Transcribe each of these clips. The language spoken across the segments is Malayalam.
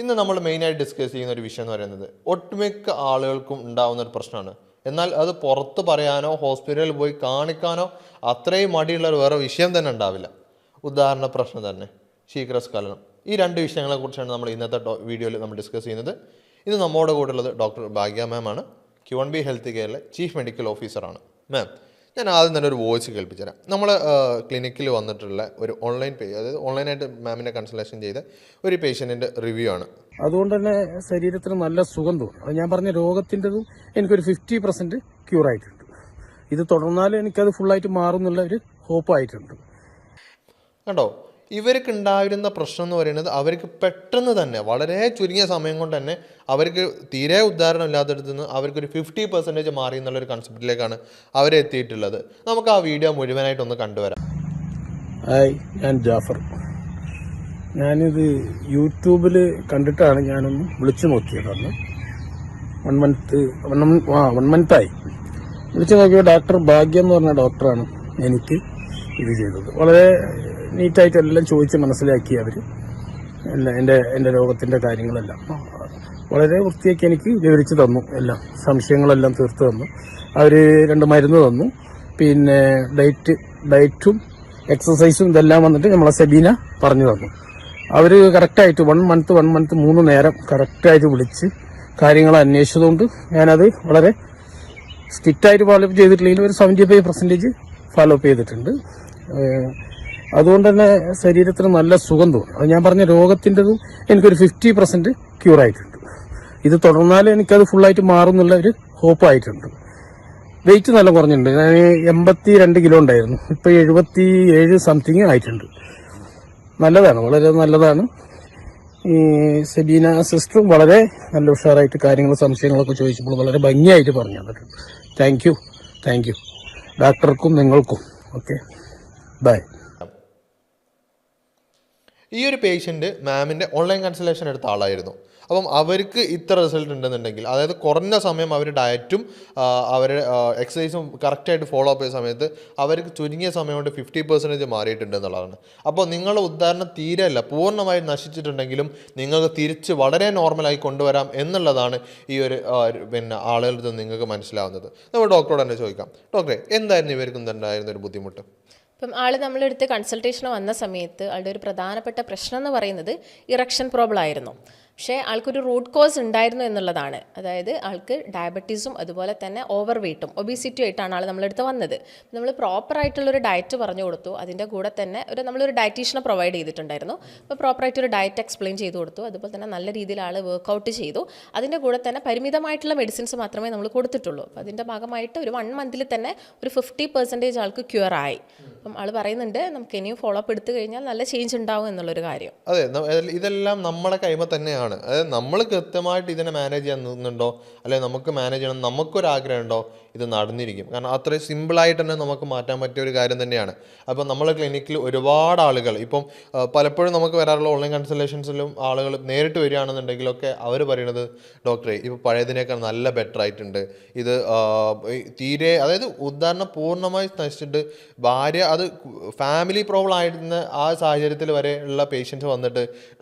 ഇന്ന് നമ്മൾ മെയിനായിട്ട് ഡിസ്കസ് ചെയ്യുന്ന ഒരു വിഷയം എന്ന് പറയുന്നത് ഒട്ടുമിക്ക ആളുകൾക്കും ഉണ്ടാവുന്ന ഒരു പ്രശ്നമാണ്. എന്നാൽ അത് പുറത്ത് പറയാനോ ഹോസ്പിറ്റലിൽ പോയി കാണിക്കാനോ അത്രയും മടിയുള്ള ഒരു വേറെ വിഷയം തന്നെ ഉണ്ടാവില്ല. ഉദാഹരണ പ്രശ്നം തന്നെ ശീഘ്രസ്ഖലനം. ഈ രണ്ട് വിഷയങ്ങളെ കുറിച്ചാണ് നമ്മൾ ഇന്നത്തെ വീഡിയോയിൽ നമ്മൾ ഡിസ്കസ് ചെയ്യുന്നത്. ഇന്ന് നമ്മുടെ കൂടെ ഉള്ളത് ഡോക്ടർ ഭാഗ്യ മാം ആണ്. Q1B ഹെൽത്ത് കെയറിലെ ചീഫ് മെഡിക്കൽ ഓഫീസറാണ്. മാം, ഞാൻ ആദ്യം തന്നെ ഒരു വോയിസ് കേൾപ്പിച്ചു തരാം. നമ്മൾ ക്ലിനിക്കിൽ വന്നിട്ടുള്ള ഒരു അതായത് ഓൺലൈനായിട്ട് മാമിനെ കൺസൾട്ടേഷൻ ചെയ്ത ഒരു പേഷ്യൻറ്റിൻ്റെ റിവ്യൂ ആണ്. അതുകൊണ്ട് തന്നെ ശരീരത്തിന് നല്ല സുഖം തോന്നും. അത് ഞാൻ പറഞ്ഞ രോഗത്തിൻ്റെതും എനിക്കൊരു 50% ക്യൂർ ആയിട്ടുണ്ട്. ഇത് തുടർന്നാലും എനിക്കത് ഫുള്ളായിട്ട് മാറും എന്നുള്ള ഒരു ഹോപ്പായിട്ടുണ്ട്. കണ്ടോ, ഇവർക്ക് ഉണ്ടായിരുന്ന പ്രശ്നം എന്ന് പറയുന്നത് അവർക്ക് പെട്ടെന്ന് തന്നെ വളരെ ചുരുങ്ങിയ സമയം കൊണ്ട് തന്നെ അവർക്ക് തീരെ ഉദാഹരണം ഇല്ലാത്തടത്ത് നിന്ന് അവർക്കൊരു 50% മാറി എന്നുള്ളൊരു കൺസെപ്റ്റിലേക്കാണ് അവരെത്തിയിട്ടുള്ളത്. നമുക്ക് ആ വീഡിയോ മുഴുവനായിട്ടൊന്ന് കണ്ടുവരാം. ഹായ്, ഞാൻ ജാഫർ. ഞാനിത് യൂട്യൂബിൽ കണ്ടിട്ടാണ് ഞാനൊന്ന് വിളിച്ചു നോക്കിയത്. അന്ന് 1 മന്തായി വിളിച്ചു നോക്കിയ ഡോക്ടർ ഭാഗ്യം എന്ന് പറഞ്ഞ ഡോക്ടറാണ് എനിക്ക് ഇത് ചെയ്തത്. വളരെ നീറ്റായിട്ട് എല്ലാം ചോദിച്ച് മനസ്സിലാക്കി അവർ എൻ്റെ രോഗത്തിൻ്റെ കാര്യങ്ങളെല്ലാം വളരെ വൃത്തിയാക്കി എനിക്ക് വിവരിച്ച് തന്നു. എല്ലാം സംശയങ്ങളെല്ലാം തീർത്ത് തന്നു. അവർ 2 മരുന്ന് തന്നു. പിന്നെ ഡയറ്റും എക്സസൈസും ഇതെല്ലാം വന്നിട്ട് നമ്മളെ സെബീന പറഞ്ഞു തന്നു. അവർ കറക്റ്റായിട്ട് 1 മന്ത് 3 നേരം കറക്റ്റായിട്ട് വിളിച്ച് കാര്യങ്ങൾ അന്വേഷിച്ചതുകൊണ്ട് ഞാനത് വളരെ സ്ട്രിക്റ്റായിട്ട് ഫോളോ അപ്പ് ചെയ്തിട്ടില്ലെങ്കിൽ ഒരു 75% ഫോളോ അപ്പ് ചെയ്തിട്ടുണ്ട്. അതുകൊണ്ട് തന്നെ ശരീരത്തിന് നല്ല സുഖം തോന്നും. അത് ഞാൻ പറഞ്ഞ രോഗത്തിൻ്റെതും എനിക്കൊരു 50% ക്യൂർ ആയിട്ടുണ്ട്. ഇത് തുടർന്നാലും എനിക്കത് ഫുള്ളായിട്ട് മാറും എന്നുള്ള ഒരു ഹോപ്പായിട്ടുണ്ട്. വെയിറ്റ് നല്ല കുറഞ്ഞിട്ടുണ്ട്. ഞാൻ 82 കിലോ ഉണ്ടായിരുന്നു. ഇപ്പോൾ 77 സംതിങ് ആയിട്ടുണ്ട്. നല്ലതാണ്, വളരെ നല്ലതാണ്. ഈ സെബീന സിസ്റ്ററും വളരെ നല്ല ഉഷാറായിട്ട് കാര്യങ്ങൾ സംശയങ്ങളൊക്കെ ചോദിച്ചപ്പോൾ വളരെ ഭംഗിയായിട്ട് പറഞ്ഞു തന്നിട്ടുണ്ട്. താങ്ക് യു ഡോക്ടർക്കും നിങ്ങൾക്കും. Okay, bye. ഈ ഒരു പേഷ്യൻറ്റ് മാമിൻ്റെ ഓൺലൈൻ കൺസൾട്ടേഷൻ എടുത്ത ആളായിരുന്നു. അപ്പം അവർക്ക് ഇത്ര റിസൾട്ട് ഉണ്ടെന്നുണ്ടെങ്കിൽ, അതായത് കുറഞ്ഞ സമയം അവർ ഡയറ്റും അവരുടെ എക്സസൈസും കറക്റ്റായിട്ട് ഫോളോ അപ്പ് ചെയ്യുന്ന സമയത്ത് അവർക്ക് ചുരുങ്ങിയ സമയം കൊണ്ട് 50% മാറിയിട്ടുണ്ട് എന്നുള്ളതാണ്. അപ്പോൾ നിങ്ങളുടെ ഉദാഹരണം തീരെയല്ല പൂർണ്ണമായി നശിച്ചിട്ടുണ്ടെങ്കിലും നിങ്ങൾക്ക് തിരിച്ച് വളരെ നോർമലായി കൊണ്ടുവരാം എന്നുള്ളതാണ് ഈ ഒരു ആളുകളുടെ അടുത്ത് നിങ്ങൾക്ക് മനസ്സിലാവുന്നത്. നമ്മൾ ഡോക്ടറോട് തന്നെ ചോദിക്കാം. ഡോക്ടറെ, എന്തായിരുന്നു ഇവർക്കും ഉണ്ടായിരുന്ന ഒരു ബുദ്ധിമുട്ട്? ഇപ്പം നമ്മളെടുത്ത് കൺസൾട്ടേഷൻ വന്ന സമയത്ത് ആളുടെ ഒരു പ്രധാനപ്പെട്ട പ്രശ്നം എന്ന് പറയുന്നത് ഇറക്ഷൻ പ്രോബ്ലം ആയിരുന്നു. പക്ഷേ ആൾക്കൊരു റൂട്ട് കോസ് ഉണ്ടായിരുന്നു എന്നുള്ളതാണ്. അതായത് ആൾക്ക് ഡയബറ്റീസും അതുപോലെ തന്നെ ഓവർ വെയ്റ്റും ഒബീസിറ്റി ആയിട്ടാണ് ആൾ നമ്മളെടുത്ത് വന്നത്. നമ്മൾ പ്രോപ്പറായിട്ടുള്ളൊരു ഡയറ്റ് പറഞ്ഞു കൊടുത്തു. അതിൻ്റെ കൂടെ തന്നെ നമ്മളൊരു ഡയറ്റീഷ്യനെ പ്രൊവൈഡ് ചെയ്തിട്ടുണ്ടായിരുന്നു. അപ്പോൾ പ്രോപ്പറായിട്ടൊരു ഡയറ്റ് എക്സ്പ്ലെയിൻ ചെയ്ത് കൊടുത്തു. അതുപോലെ തന്നെ നല്ല രീതിയിൽ ആൾ വർക്കൗട്ട് ചെയ്തു. അതിൻ്റെ കൂടെ തന്നെ പരിമിതമായിട്ടുള്ള മെഡിസിൻസ് മാത്രമേ നമ്മൾ കൊടുത്തിട്ടുള്ളൂ. അപ്പോൾ അതിൻ്റെ ഭാഗമായിട്ട് ഒരു 1 മന്തിൽ തന്നെ ഒരു 50% ആൾക്ക് ക്യൂർ ആയി. അപ്പം ആൾ പറയുന്നുണ്ട് നമുക്ക് ഇനിയും ഫോളോ അപ്പ് എടുത്തു കഴിഞ്ഞാൽ നല്ല ചേഞ്ച് ഉണ്ടാവും എന്നുള്ളൊരു കാര്യം. അതെ, ഇതെല്ലാം നമ്മളെ കൈമ തന്നെയാണ്. അതായത് നമ്മൾ കൃത്യമായിട്ട് ഇതിനെ മാനേജ് ചെയ്യാൻ നിന്നുണ്ടോ, അല്ലെങ്കിൽ നമുക്ക് മാനേജ് ചെയ്യണം നമുക്കൊരാഗ്രഹം ഉണ്ടോ, ഇത് നടന്നിരിക്കും. കാരണം അത്രയും സിമ്പിളായിട്ട് തന്നെ നമുക്ക് മാറ്റാൻ പറ്റിയ ഒരു കാര്യം തന്നെയാണ്. അപ്പം നമ്മളെ ക്ലിനിക്കിൽ ഒരുപാട് ആളുകൾ ഇപ്പം പലപ്പോഴും നമുക്ക് വരാറുള്ള ഓൺലൈൻ കൺസൾട്ടേഷൻസിലും ആളുകൾ നേരിട്ട് വരികയാണെന്നുണ്ടെങ്കിലൊക്കെ അവർ പറയുന്നത്, ഡോക്ടറെ ഇപ്പോൾ പഴയതിനേക്കാൾ നല്ല ബെറ്റർ ആയിട്ടുണ്ട്. ഇത് തീരെ, അതായത് ഉദാഹരണം പൂർണ്ണമായി നശിച്ചിട്ട് ഭാര്യ, അത് ഫാമിലി പ്രോബ്ലം ആയിരുന്ന ആ സാഹചര്യത്തിൽ വരെ ഉള്ള പേഷ്യൻസ് വന്നിട്ട്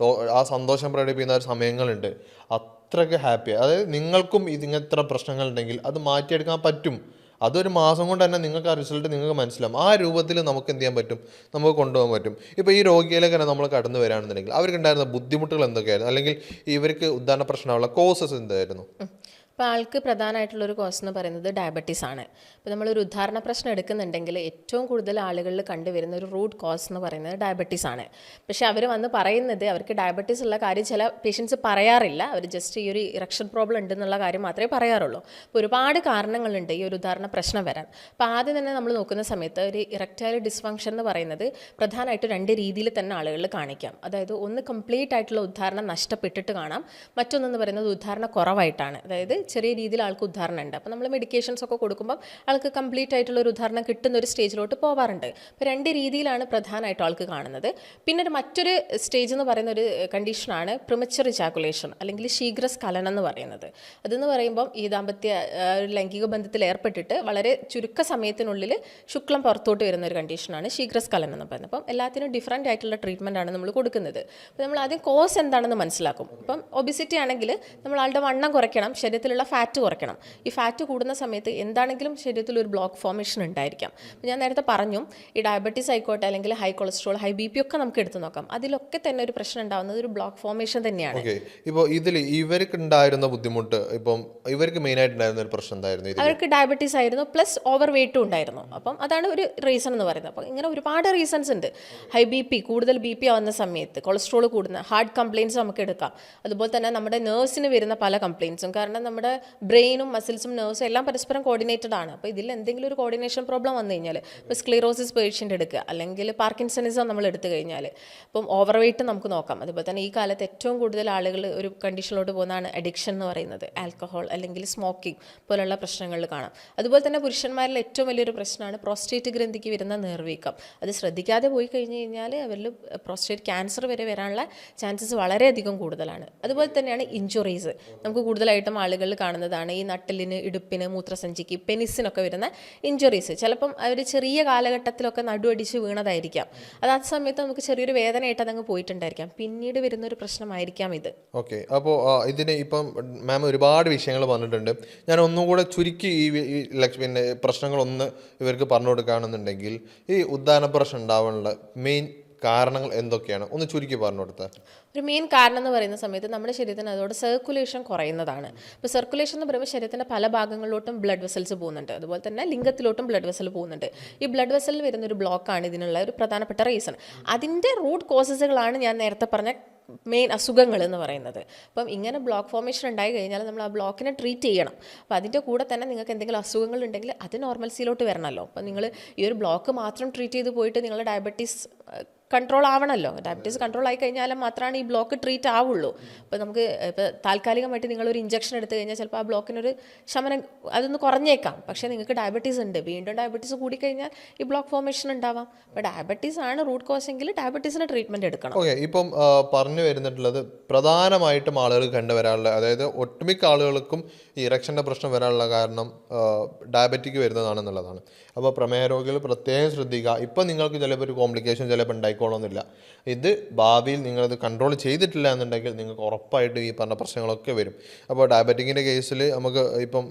ആ സന്തോഷം പ്രകടിപ്പിക്കുന്ന ഒരു സമയങ്ങളുണ്ട്. അത്രയ്ക്ക് ഹാപ്പിയാണ്. അതായത് നിങ്ങൾക്കും ഇങ്ങനത്തെ പ്രശ്നങ്ങളുണ്ടെങ്കിൽ അത് മാറ്റിയെടുക്കാൻ പറ്റും. അതൊരു മാസം കൊണ്ട് തന്നെ നിങ്ങൾക്ക് ആ റിസൾട്ട് നിങ്ങൾക്ക് മനസ്സിലാവും. ആ രൂപത്തിൽ നമുക്ക് എന്ത് ചെയ്യാൻ പറ്റും, നമുക്ക് കൊണ്ടുപോകാൻ പറ്റും. ഇപ്പോൾ ഈ രോഗിയിലേക്ക് തന്നെ നമ്മൾ കടന്നു വരികയാണെന്നുണ്ടെങ്കിൽ അവർക്കുണ്ടായിരുന്ന ബുദ്ധിമുട്ടുകൾ എന്തൊക്കെയായിരുന്നു, അല്ലെങ്കിൽ ഇവർക്ക് ഉദാഹരണ പ്രശ്നമുള്ള കോസസ് എന്തായിരുന്നു? അപ്പോൾ ആൾക്ക് പ്രധാനമായിട്ടുള്ളൊരു കോസ് എന്ന് പറയുന്നത് ഡയബറ്റീസ് ആണ്. ഇപ്പോൾ നമ്മളൊരു ഉദാഹരണ പ്രശ്നം എടുക്കുന്നുണ്ടെങ്കിൽ ഏറ്റവും കൂടുതൽ ആളുകളിൽ കണ്ടുവരുന്ന ഒരു റൂട്ട് കോസ് എന്ന് പറയുന്നത് ഡയബറ്റീസ് ആണ്. പക്ഷേ അവർ വന്ന് പറയുന്നത് അവർക്ക് ഡയബറ്റീസ് ഉള്ള കാര്യം ചില പേഷ്യൻസ് പറയാറില്ല. അവർ ജസ്റ്റ് ഈ ഒരു ഇറക്ഷൻ പ്രോബ്ലം ഉണ്ടെന്നുള്ള കാര്യം മാത്രമേ പറയാറുള്ളൂ. അപ്പോൾ ഒരുപാട് കാരണങ്ങളുണ്ട് ഈ ഒരു ഉദാഹരണ പ്രശ്നം വരാൻ. അപ്പോൾ ആദ്യം തന്നെ നമ്മൾ നോക്കുന്ന സമയത്ത് ഒരു ഇറക്ടൈൽ ഡിസ്ഫങ്ഷൻ എന്ന് പറയുന്നത് പ്രധാനമായിട്ട് 2 രീതിയിൽ തന്നെ ആളുകളിൽ കാണിക്കാം. അതായത് ഒന്ന് കംപ്ലീറ്റ് ആയിട്ടുള്ള ഉദാഹരണം നഷ്ടപ്പെട്ടിട്ട് കാണാം. മറ്റൊന്നെന്ന് പറയുന്നത് ഉദാഹരണ കുറവായിട്ടാണ്. അതായത് ചെറിയ രീതിയിൽ ആൾക്ക് ഉദാഹരണം ഉണ്ട്. അപ്പോൾ നമ്മൾ മെഡിക്കേഷൻസ് ഒക്കെ കൊടുക്കുമ്പോൾ ആൾക്ക് കംപ്ലീറ്റ് ആയിട്ടുള്ള ഒരു ഉദാഹരണം കിട്ടുന്ന ഒരു സ്റ്റേജിലോട്ട് പോകാറുണ്ട്. അപ്പോൾ 2 രീതിയിലാണ് പ്രധാനമായിട്ടും ആൾക്ക് കാണുന്നത്. പിന്നെ മറ്റൊരു സ്റ്റേജ് എന്ന് പറയുന്ന ഒരു കണ്ടീഷനാണ് പ്രിമച്ചർ ഇജാക്കുലേഷൻ അല്ലെങ്കിൽ ശീഘ്രസ്ഖലനം എന്ന് പറയുന്നത്. അതെന്ന് പറയുമ്പം ഈ ഒരു ലൈംഗിക ബന്ധത്തിൽ ഏർപ്പെട്ടിട്ട് വളരെ ചുരുക്ക സമയത്തിനുള്ളിൽ ശുക്ലം പുറത്തോട്ട് വരുന്ന ഒരു കണ്ടീഷനാണ് ശീഘ്രസ്ഖലനം എന്ന് പറയുന്നത്. അപ്പം എല്ലാത്തിനും ഡിഫറൻ്റ് ആയിട്ടുള്ള ട്രീറ്റ്മെൻ്റ് ആണ് നമ്മൾ കൊടുക്കുന്നത്. അപ്പോൾ നമ്മൾ ആദ്യം കോസ് എന്താണെന്ന് മനസ്സിലാക്കും. ഇപ്പം ഒബിസിറ്റി ആണെങ്കിൽ നമ്മൾ ആളുടെ വണ്ണം കുറയ്ക്കണം, ശരീരത്തിലുള്ള ഫാറ്റ് കുറയ്ക്കണം. ഈ ഫാറ്റ് കൂടുന്ന സമയത്ത് എന്താണെങ്കിലും ശരീരത്തിൽ ഒരു ബ്ലോക്ക് ഫോർമേഷൻ ഉണ്ടായിരിക്കാം. അപ്പോൾ ഞാൻ നേരത്തെ പറഞ്ഞു, ഈ ഡയബറ്റീസ് ആയിക്കോട്ടെ അല്ലെങ്കിൽ high cholesterol, high B P ഒക്കെ നമുക്ക് എടുത്തു നോക്കാം. അതിലൊക്കെ തന്നെ ഒരു പ്രശ്നം ഉണ്ടാകുന്നത് ഒരു ബ്ലോക്ക് ഫോർമേഷൻ തന്നെയാണ്. ഇപ്പോൾ ഇതിൽ ഇവർക്ക് ഉണ്ടായിരുന്ന ബുദ്ധിമുട്ട്, ഇപ്പം ഇവർക്ക് മെയിനായിട്ട് ഉണ്ടായിരുന്ന ഒരു പ്രശ്നം എന്തായിരുന്നു? അവർക്ക് ഡയബറ്റീസ് ആയിരുന്നു, പ്ലസ് ഓവർ വെയ്റ്റും ഉണ്ടായിരുന്നു. അപ്പം അതാണ് ഒരു റീസൺ എന്ന് പറയുന്നത്. അപ്പോൾ ഇങ്ങനെ ഒരുപാട് റീസൺസ് ഉണ്ട്. ഹൈ ബി പി, കൂടുതൽ ബി പി ആവുന്ന സമയത്ത് കൊളസ്ട്രോൾ കൂടുന്ന, ഹാർട്ട് കംപ്ലയിൻറ്റ്സ് നമുക്ക് എടുക്കാം. അതുപോലെ തന്നെ നമ്മുടെ നെർവ്സിന് വരുന്ന പല കംപ്ലയിൻറ്റ്സും, കാരണം നമ്മുടെ ബ്രെയിനും മസിൽസും നെർവ്സും എല്ലാം പരസ്പരം കോർഡിനേറ്റഡ് ആണ്. അപ്പോൾ ഇതിൽ എന്തെങ്കിലും ഒരു കോർഡിനേഷൻ പ്രോബ്ലം വന്നു കഴിഞ്ഞാൽ, ഇപ്പോൾ സ്ക്ലീറോസിസ് പേഷ്യൻ്റ് എടുക്കുക, അല്ലെങ്കിൽ പാർക്കിൻസണിസം നമ്മൾ എടുത്തു കഴിഞ്ഞാൽ, ഇപ്പം ഓവർ വെയ്റ്റ് നമുക്ക് നോക്കാം. അതുപോലെ തന്നെ ഈ കാലത്ത് ഏറ്റവും കൂടുതൽ ആളുകൾ ഒരു കണ്ടീഷനിലോട്ട് പോകുന്നതാണ് അഡിക്ഷൻ എന്ന് പറയുന്നത്. ആൽക്കഹോൾ അല്ലെങ്കിൽ സ്മോക്കിംഗ് പോലുള്ള പ്രശ്നങ്ങളിൽ കാണാം. അതുപോലെ തന്നെ പുരുഷന്മാരിൽ ഏറ്റവും വലിയൊരു പ്രശ്നമാണ് പ്രോസ്റ്റേറ്റ് ഗ്രന്ഥിക്ക് വരുന്ന നീർവീക്കം. അത് ശ്രദ്ധിക്കാതെ പോയി കഴിഞ്ഞ് കഴിഞ്ഞാൽ അവരിൽ പ്രോസ്റ്റേറ്റ് ക്യാൻസർ വരെ വരാനുള്ള ചാൻസസ് വളരെയധികം കൂടുതലാണ്. അതുപോലെ തന്നെയാണ് ഇഞ്ചുറീസ്. നമുക്ക് കൂടുതലായിട്ടും ആളുകളിൽ കാണുന്നതാണ് ഈ നട്ടലിന്, ഇടുപ്പിന്, മൂത്രസഞ്ചിക്ക്, പെനിസിനൊക്കെ വരുന്ന ഇഞ്ചുറീസ്. ചിലപ്പം അവർ ചെറിയ കാലഘട്ടത്തിലൊക്കെ നടുവടിച്ച് വീണതായിരിക്കാം. അത് ആ സമയത്ത് നമുക്ക് ചെറിയൊരു വേദനയായിട്ട് അതങ്ങ് പോയിട്ടുണ്ടായിരിക്കാം. പിന്നീട് വരുന്നൊരു പ്രശ്നമായിരിക്കാം ഇത്. ഓക്കെ, അപ്പോൾ ഇതിന് ഇപ്പം മാം ഒരുപാട് വിഷയങ്ങൾ പറഞ്ഞിട്ടുണ്ട്. ഞാൻ ഒന്നും കൂടെ ചുരുക്കി പിന്നെ പ്രശ്നങ്ങളൊന്ന് ഇവർക്ക് പറഞ്ഞു കൊടുക്കുകയാണെന്നുണ്ടെങ്കിൽ, ഈ ഉദ്ധാന പ്രശ്നം ഉണ്ടാവാനുള്ള മെയിൻ കാരണങ്ങൾ എന്തൊക്കെയാണ് ഒന്ന് ചുരുക്കി പറഞ്ഞു കൊടുത്താൽ? ഒരു മെയിൻ കാരണം എന്ന് പറയുന്ന സമയത്ത് നമ്മുടെ ശരീരത്തിന് അതോടെ സർക്കുലേഷൻ കുറയുന്നതാണ്. ഇപ്പോൾ സർക്കുലേഷൻ എന്ന് പറയുമ്പോൾ ശരീരത്തിൻ്റെ പല ഭാഗങ്ങളിലോട്ടും ബ്ലഡ് വെസൽസ് പോകുന്നുണ്ട്, അതുപോലെ തന്നെ ലിംഗത്തിലോട്ടും ബ്ലഡ് വെസൽ പോകുന്നുണ്ട്. ഈ ബ്ലഡ് വെസലിൽ വരുന്നൊരു ബ്ലോക്കാണ് ഇതിനുള്ള ഒരു പ്രധാനപ്പെട്ട റീസൺ. അതിൻ്റെ റൂട്ട് കോസസുകളാണ് ഞാൻ നേരത്തെ പറഞ്ഞ മെയിൻ അസുഖങ്ങൾ എന്ന് പറയുന്നത്. അപ്പം ഇങ്ങനെ ബ്ലോക്ക് ഫോർമേഷൻ ഉണ്ടായി കഴിഞ്ഞാൽ നമ്മൾ ആ ബ്ലോക്കിനെ ട്രീറ്റ് ചെയ്യണം. അപ്പോൾ അതിൻ്റെ കൂടെ തന്നെ നിങ്ങൾക്ക് എന്തെങ്കിലും അസുഖങ്ങൾ ഉണ്ടെങ്കിൽ അത് നോർമൽസിയിലോട്ട് വരണമല്ലോ. അപ്പം നിങ്ങൾ ഈ ഒരു ബ്ലോക്ക് മാത്രം ട്രീറ്റ് ചെയ്ത് പോയിട്ട് നിങ്ങളുടെ ഡയബറ്റീസ് കൺട്രോൾ ആവണമല്ലോ. ഡയബറ്റീസ് കൺട്രോൾ ആയി കഴിഞ്ഞാൽ മാത്രമാണ് ഈ ബ്ലോക്ക് ട്രീറ്റ് ആവുള്ളൂ. അപ്പോൾ നമുക്ക് ഇപ്പോൾ താൽക്കാലികമായിട്ട് നിങ്ങളൊരു ഇഞ്ചക്ഷൻ എടുത്തു കഴിഞ്ഞാൽ ചിലപ്പോൾ ആ ബ്ലോക്കിനൊരു ശമനം അതൊന്ന് കുറഞ്ഞേക്കാം. പക്ഷേ നിങ്ങൾക്ക് ഡയബറ്റീസ് ഉണ്ട്, വീണ്ടും ഡയബറ്റീസ് കൂടിക്കഴിഞ്ഞാൽ ഈ ബ്ലോക്ക് ഫോർമേഷൻ ഉണ്ടാവാം. അപ്പോൾ ഡയബറ്റീസ് ആണ് റൂട്ട് കോസ് എങ്കിൽ ഡയബറ്റീസിന് ട്രീറ്റ്മെൻറ്റ് എടുക്കണം. ഓക്കെ, ഇപ്പം പറഞ്ഞു വരുന്നിട്ടുള്ളത് പ്രധാനമായിട്ടും ആളുകൾ കണ്ടുവരാനുള്ള, അതായത് ഒട്ടുമിക്ക ആളുകൾക്കും ഈ ഇറക്ഷൻ്റെ പ്രശ്നം വരാനുള്ള കാരണം ഡയബറ്റിക് വരുന്നതാണെന്നുള്ളതാണ്. അപ്പോൾ പ്രമേഹ രോഗികൾ പ്രത്യേകം ശ്രദ്ധിക്കുക. ഇപ്പം നിങ്ങൾക്ക് ചിലപ്പോൾ ഒരു കോംപ്ലിക്കേഷൻ ചിലപ്പോൾ ഉണ്ടായിക്കോളണമെന്നില്ല. ഇത് ഭാവിയിൽ നിങ്ങളത് കൺട്രോൾ ചെയ്തിട്ടില്ല എന്നുണ്ടെങ്കിൽ നിങ്ങൾക്ക് ഉറപ്പായിട്ടും ഈ പറഞ്ഞ പ്രശ്നങ്ങളൊക്കെ വരും. അപ്പോൾ ഡയബറ്റിക്കിൻ്റെ കേസിൽ നമുക്ക് ഇപ്പം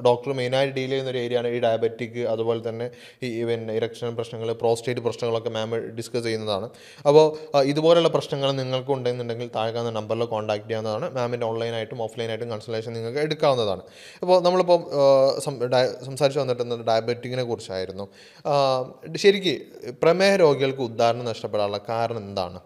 ഡോക്ടർ മെയിനായിട്ട് ഡീൽ ചെയ്യുന്ന ഒരു ഏരിയയാണ് ഈ ഡയബറ്റിക്, അതുപോലെ തന്നെ ഈ പിന്നെ ഇറക്ഷൻ പ്രശ്നങ്ങൾ, പ്രോസ്റ്റേറ്റ് പ്രശ്നങ്ങളൊക്കെ മാം ഡിസ്കസ് ചെയ്യുന്നതാണ്. അപ്പോൾ ഇതുപോലുള്ള പ്രശ്നങ്ങൾ നിങ്ങൾക്ക് ഉണ്ടെന്നുണ്ടെങ്കിൽ താഴെ കാണുന്ന നമ്പറിൽ കോൺടാക്ട് ചെയ്യാവുന്നതാണ്. മാമിൻ്റെ ഓൺലൈനായിട്ടും ഓഫ്ലൈനായിട്ടും കൺസൾട്ടേഷൻ നിങ്ങൾക്ക് എടുക്കാവുന്നതാണ്. അപ്പോൾ നമ്മളിപ്പോൾ സംസാരിച്ച് വന്നിട്ടുള്ളത് ഡയബറ്റിക്കിനെ കുറിച്ചായിരുന്നു. ശരിക്കും പ്രമേഹ രോഗികൾക്ക് ഉദാഹരണം നഷ്ടപ്പെടാനുള്ള കാരണം എന്താണ്?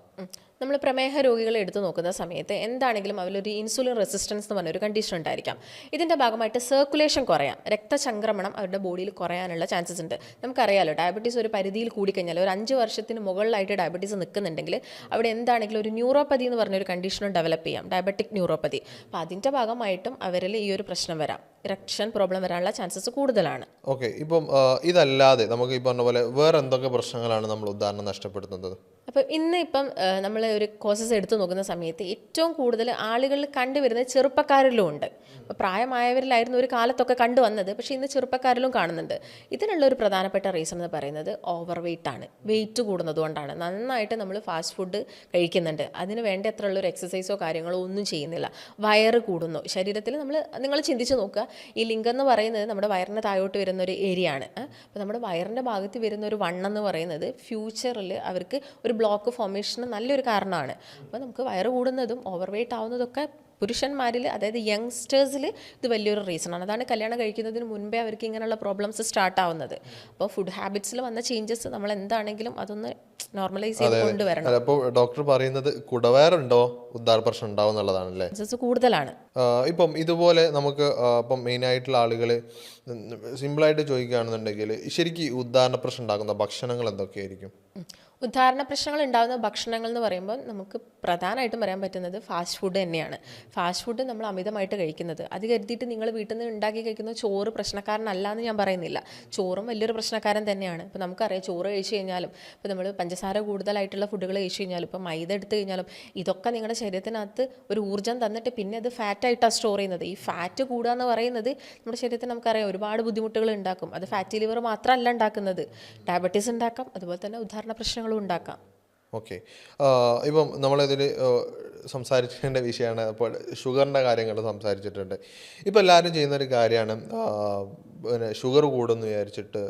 നമ്മൾ പ്രമേഹ രോഗികളെ എടുത്തു നോക്കുന്ന സമയത്ത് എന്താണെങ്കിലും അവരൊരു ഇൻസുലിൻ റെസിസ്റ്റൻസ് എന്ന് പറഞ്ഞൊരു കണ്ടീഷൻ ഉണ്ടായിരിക്കാം. ഇതിൻ്റെ ഭാഗമായിട്ട് സർക്കുലേഷൻ കുറയാം, രക്തചംക്രമണം അവരുടെ ബോഡിയിൽ കുറയാനുള്ള ചാൻസസ് ഉണ്ട്. നമുക്കറിയാലോ, ഡയബറ്റീസ് ഒരു പരിധിയിൽ കൂടിക്കഴിഞ്ഞാൽ ഒരു 5 വർഷത്തിന് മുകളിലായിട്ട് ഡയബറ്റീസ് നിൽക്കുന്നുണ്ടെങ്കിൽ അവിടെ എന്താണെങ്കിലും ഒരു ന്യൂറോപ്പതി എന്ന് പറഞ്ഞൊരു കണ്ടീഷനും ഡെവലപ്പ് ചെയ്യാം, ഡയബറ്റിക് ന്യൂറോപ്പതി. അപ്പോൾ അതിൻ്റെ ഭാഗമായിട്ടും അവരിൽ ഈ ഒരു പ്രശ്നം വരാം, ഇറക്ഷൻ പ്രോബ്ലം വരാനുള്ള ചാൻസസ് കൂടുതലാണ്. ഓക്കെ, ഇപ്പം ഇതല്ലാതെ നമുക്ക് ഈ പറഞ്ഞ പോലെ വേറെ എന്തൊക്കെ പ്രശ്നങ്ങളാണ് നമ്മൾ ഉദാഹരണം നഷ്ടപ്പെടുത്തുന്നത്? അപ്പം ഇപ്പം നമ്മൾ ഒരു കോസസ് എടുത്തു നോക്കുന്ന സമയത്ത് ഏറ്റവും കൂടുതൽ ആളുകളിൽ കണ്ടുവരുന്നത് ചെറുപ്പക്കാരിലും ഉണ്ട്. അപ്പോൾ പ്രായമായവരിലായിരുന്നു ഒരു കാലത്തൊക്കെ കണ്ടുവന്നത്, പക്ഷേ ഇന്ന് ചെറുപ്പക്കാരിലും കാണുന്നുണ്ട്. ഇതിനുള്ളൊരു പ്രധാനപ്പെട്ട റീസൺ എന്ന് പറയുന്നത് ഓവർ വെയ്റ്റ് ആണ്. വെയിറ്റ് കൂടുന്നതുകൊണ്ടാണ്. നന്നായിട്ട് നമ്മൾ ഫാസ്റ്റ് ഫുഡ് കഴിക്കുന്നുണ്ട്, അതിന് വേണ്ട അത്രയുള്ളൊരു എക്സസൈസോ കാര്യങ്ങളോ ഒന്നും ചെയ്യുന്നില്ല, വയറ് കൂടുന്നു ശരീരത്തിൽ. നിങ്ങൾ ചിന്തിച്ച് നോക്കുക, ഈ ലിംഗം എന്ന് പറയുന്നത് നമ്മുടെ വയറിൻ്റെ താഴോട്ട് വരുന്നൊരു ഏരിയ ആണ്. അപ്പോൾ നമ്മുടെ വയറിൻ്റെ ഭാഗത്ത് വരുന്ന ഒരു വണ്ണം എന്ന് പറയുന്നത് ഫ്യൂച്ചറിൽ അവർക്ക് ഒരു ബ്ലോക്ക് ഫോർമേഷന് നല്ലൊരു കാരണമാണ്. അപ്പോൾ നമുക്ക് വയറ് കൂടുന്നതും ഓവർ വെയ്റ്റ് ആവുന്നതൊക്കെ പുരുഷന്മാരിൽ, അതായത് യങ്സ്റ്റേഴ്സിൽ ഇത് വലിയൊരു റീസണാണ്. അതാണ് കല്യാണം കഴിക്കുന്നതിന് മുൻപേ അവർക്ക് ഇങ്ങനെയുള്ള പ്രോബ്ലംസ് സ്റ്റാർട്ട് ആവുന്നത്. അപ്പോൾ ഫുഡ് ഹാബിറ്റ്സിൽ വന്ന ചേഞ്ചസ് നമ്മൾ എന്താണെങ്കിലും അതൊന്ന് നോർമലൈസ് ചെയ്ത് കൊണ്ടുവരണം. അപ്പോൾ ഡോക്ടർ പറയുന്നത് കുടവയറുണ്ടോ ഉദാഹരണ പ്രശ്നം ഉണ്ടാവും എന്നുള്ളതാണല്ലേ? കൂടുതലാണ്. ഇപ്പം ഇതുപോലെ നമുക്ക് ഇപ്പം മെയിനായിട്ടുള്ള ആളുകൾ സിമ്പിളായിട്ട് ചോദിക്കുകയാണെന്നുണ്ടെങ്കിൽ ശരിക്കും ഉദാഹരണ പ്രശ്നം ഉണ്ടാക്കുന്ന ഭക്ഷണങ്ങൾ എന്തൊക്കെയായിരിക്കും? ഉദാഹരണ പ്രശ്നങ്ങൾ ഉണ്ടാകുന്ന ഭക്ഷണങ്ങൾ എന്ന് പറയുമ്പോൾ നമുക്ക് പ്രധാനമായിട്ടും പറയാൻ പറ്റുന്നത് ഫാസ്റ്റ് ഫുഡ് തന്നെയാണ്. ഫാസ്റ്റ് ഫുഡ് നമ്മൾ അമിതമായിട്ട് കഴിക്കുന്നത്, അത് കരുതിയിട്ട് നിങ്ങൾ വീട്ടിൽ നിന്ന് ഉണ്ടാക്കി കഴിക്കുന്ന ചോറ് പ്രശ്നക്കാരനല്ല എന്ന് ഞാൻ പറയുന്നില്ല. ചോറും വലിയൊരു പ്രശ്നക്കാരൻ തന്നെയാണ്. ഇപ്പോൾ നമുക്കറിയാം, ചോറ് കഴിച്ച് കഴിഞ്ഞാലും ഇപ്പോൾ നമ്മൾ പഞ്ചസാര കൂടുതലായിട്ടുള്ള ഫുഡുകൾ കഴിച്ച് കഴിഞ്ഞാലും ഇപ്പോൾ മൈദ എടുത്തു കഴിഞ്ഞാലും ഇതൊക്കെ നിങ്ങളുടെ ശരീരത്തിനകത്ത് ഒരു ഊർജ്ജം തന്നിട്ട് പിന്നെ അത് ഫാറ്റായിട്ടാണ് സ്റ്റോർ ചെയ്യുന്നത്. ഈ ഫാറ്റ് കൂടുക എന്ന് പറയുന്നത് നമ്മുടെ ശരീരത്തിന് നമുക്കറിയാം ഒരുപാട് ബുദ്ധിമുട്ടുകൾ ഉണ്ടാക്കും. അത് ഫാറ്റി ലിവർ മാത്രമല്ല ഉണ്ടാക്കുന്നത്, ഡയബറ്റീസ് ഉണ്ടാക്കാം, അതുപോലെ തന്നെ ഉദാഹരണ പ്രശ്നങ്ങളും ഉണ്ടാക്കാം. ഓക്കെ. ഇപ്പം നമ്മളിതിൽ സംസാരിക്കേണ്ട വിഷയമാണ്. അപ്പോൾ ഷുഗറിൻ്റെ കാര്യങ്ങൾ സംസാരിച്ചിട്ടുണ്ട്. ഇപ്പോൾ എല്ലാവരും ചെയ്യുന്നൊരു കാര്യമാണ്, പിന്നെ ഷുഗർ കൂടുമെന്ന് വിചാരിച്ചിട്ട്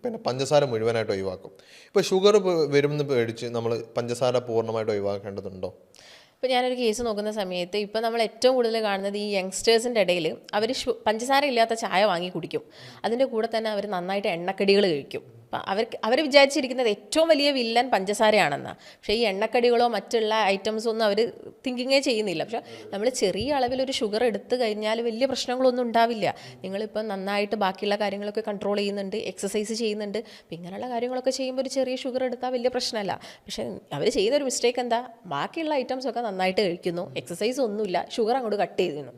പിന്നെ പഞ്ചസാര മുഴുവനായിട്ട് ഒഴിവാക്കും. ഇപ്പോൾ ഷുഗർ വരുമെന്ന് പേടിച്ച് നമ്മൾ പഞ്ചസാര പൂർണ്ണമായിട്ട് ഒഴിവാക്കേണ്ടതുണ്ടോ? ഇപ്പോൾ ഞാനൊരു കേസ് നോക്കുന്ന സമയത്ത് ഇപ്പോൾ നമ്മൾ ഏറ്റവും കൂടുതൽ കാണുന്നത് ഈ യങ്സ്റ്റേഴ്സിൻ്റെ ഇടയിൽ അവർ പഞ്ചസാര ഇല്ലാത്ത ചായ വാങ്ങി കുടിക്കും. അതിൻ്റെ കൂടെ തന്നെ അവർ നന്നായിട്ട് എണ്ണക്കടികൾ കഴിക്കും. അപ്പം അവർ വിചാരിച്ചിരിക്കുന്നത് ഏറ്റവും വലിയ വില്ലൻ പഞ്ചസാരയാണെന്നാണ്. പക്ഷേ ഈ എണ്ണക്കടികളോ മറ്റുള്ള ഐറ്റംസോ ഒന്നും അവർ തിങ്കിങ്ങേ ചെയ്യുന്നില്ല. പക്ഷേ നമ്മൾ ചെറിയ അളവിലൊരു ഷുഗർ എടുത്തു കഴിഞ്ഞാൽ വലിയ പ്രശ്നങ്ങളൊന്നും ഉണ്ടാവില്ല. നിങ്ങളിപ്പോൾ നന്നായിട്ട് ബാക്കിയുള്ള കാര്യങ്ങളൊക്കെ കൺട്രോൾ ചെയ്യുന്നുണ്ട്, എക്സസൈസ് ചെയ്യുന്നുണ്ട്, അപ്പം ഇങ്ങനെയുള്ള കാര്യങ്ങളൊക്കെ ചെയ്യുമ്പോൾ ഒരു ചെറിയ ഷുഗർ എടുത്താൽ വലിയ പ്രശ്നമല്ല. പക്ഷേ അവർ ചെയ്യുന്നൊരു മിസ്റ്റേക്ക് എന്താ, ബാക്കിയുള്ള ഐറ്റംസൊക്കെ നന്നായിട്ട് കഴിക്കുന്നു, എക്സസൈസ് ഒന്നുമില്ല, ഷുഗർ അങ്ങോട്ട് കട്ട് ചെയ്തിരുന്നു.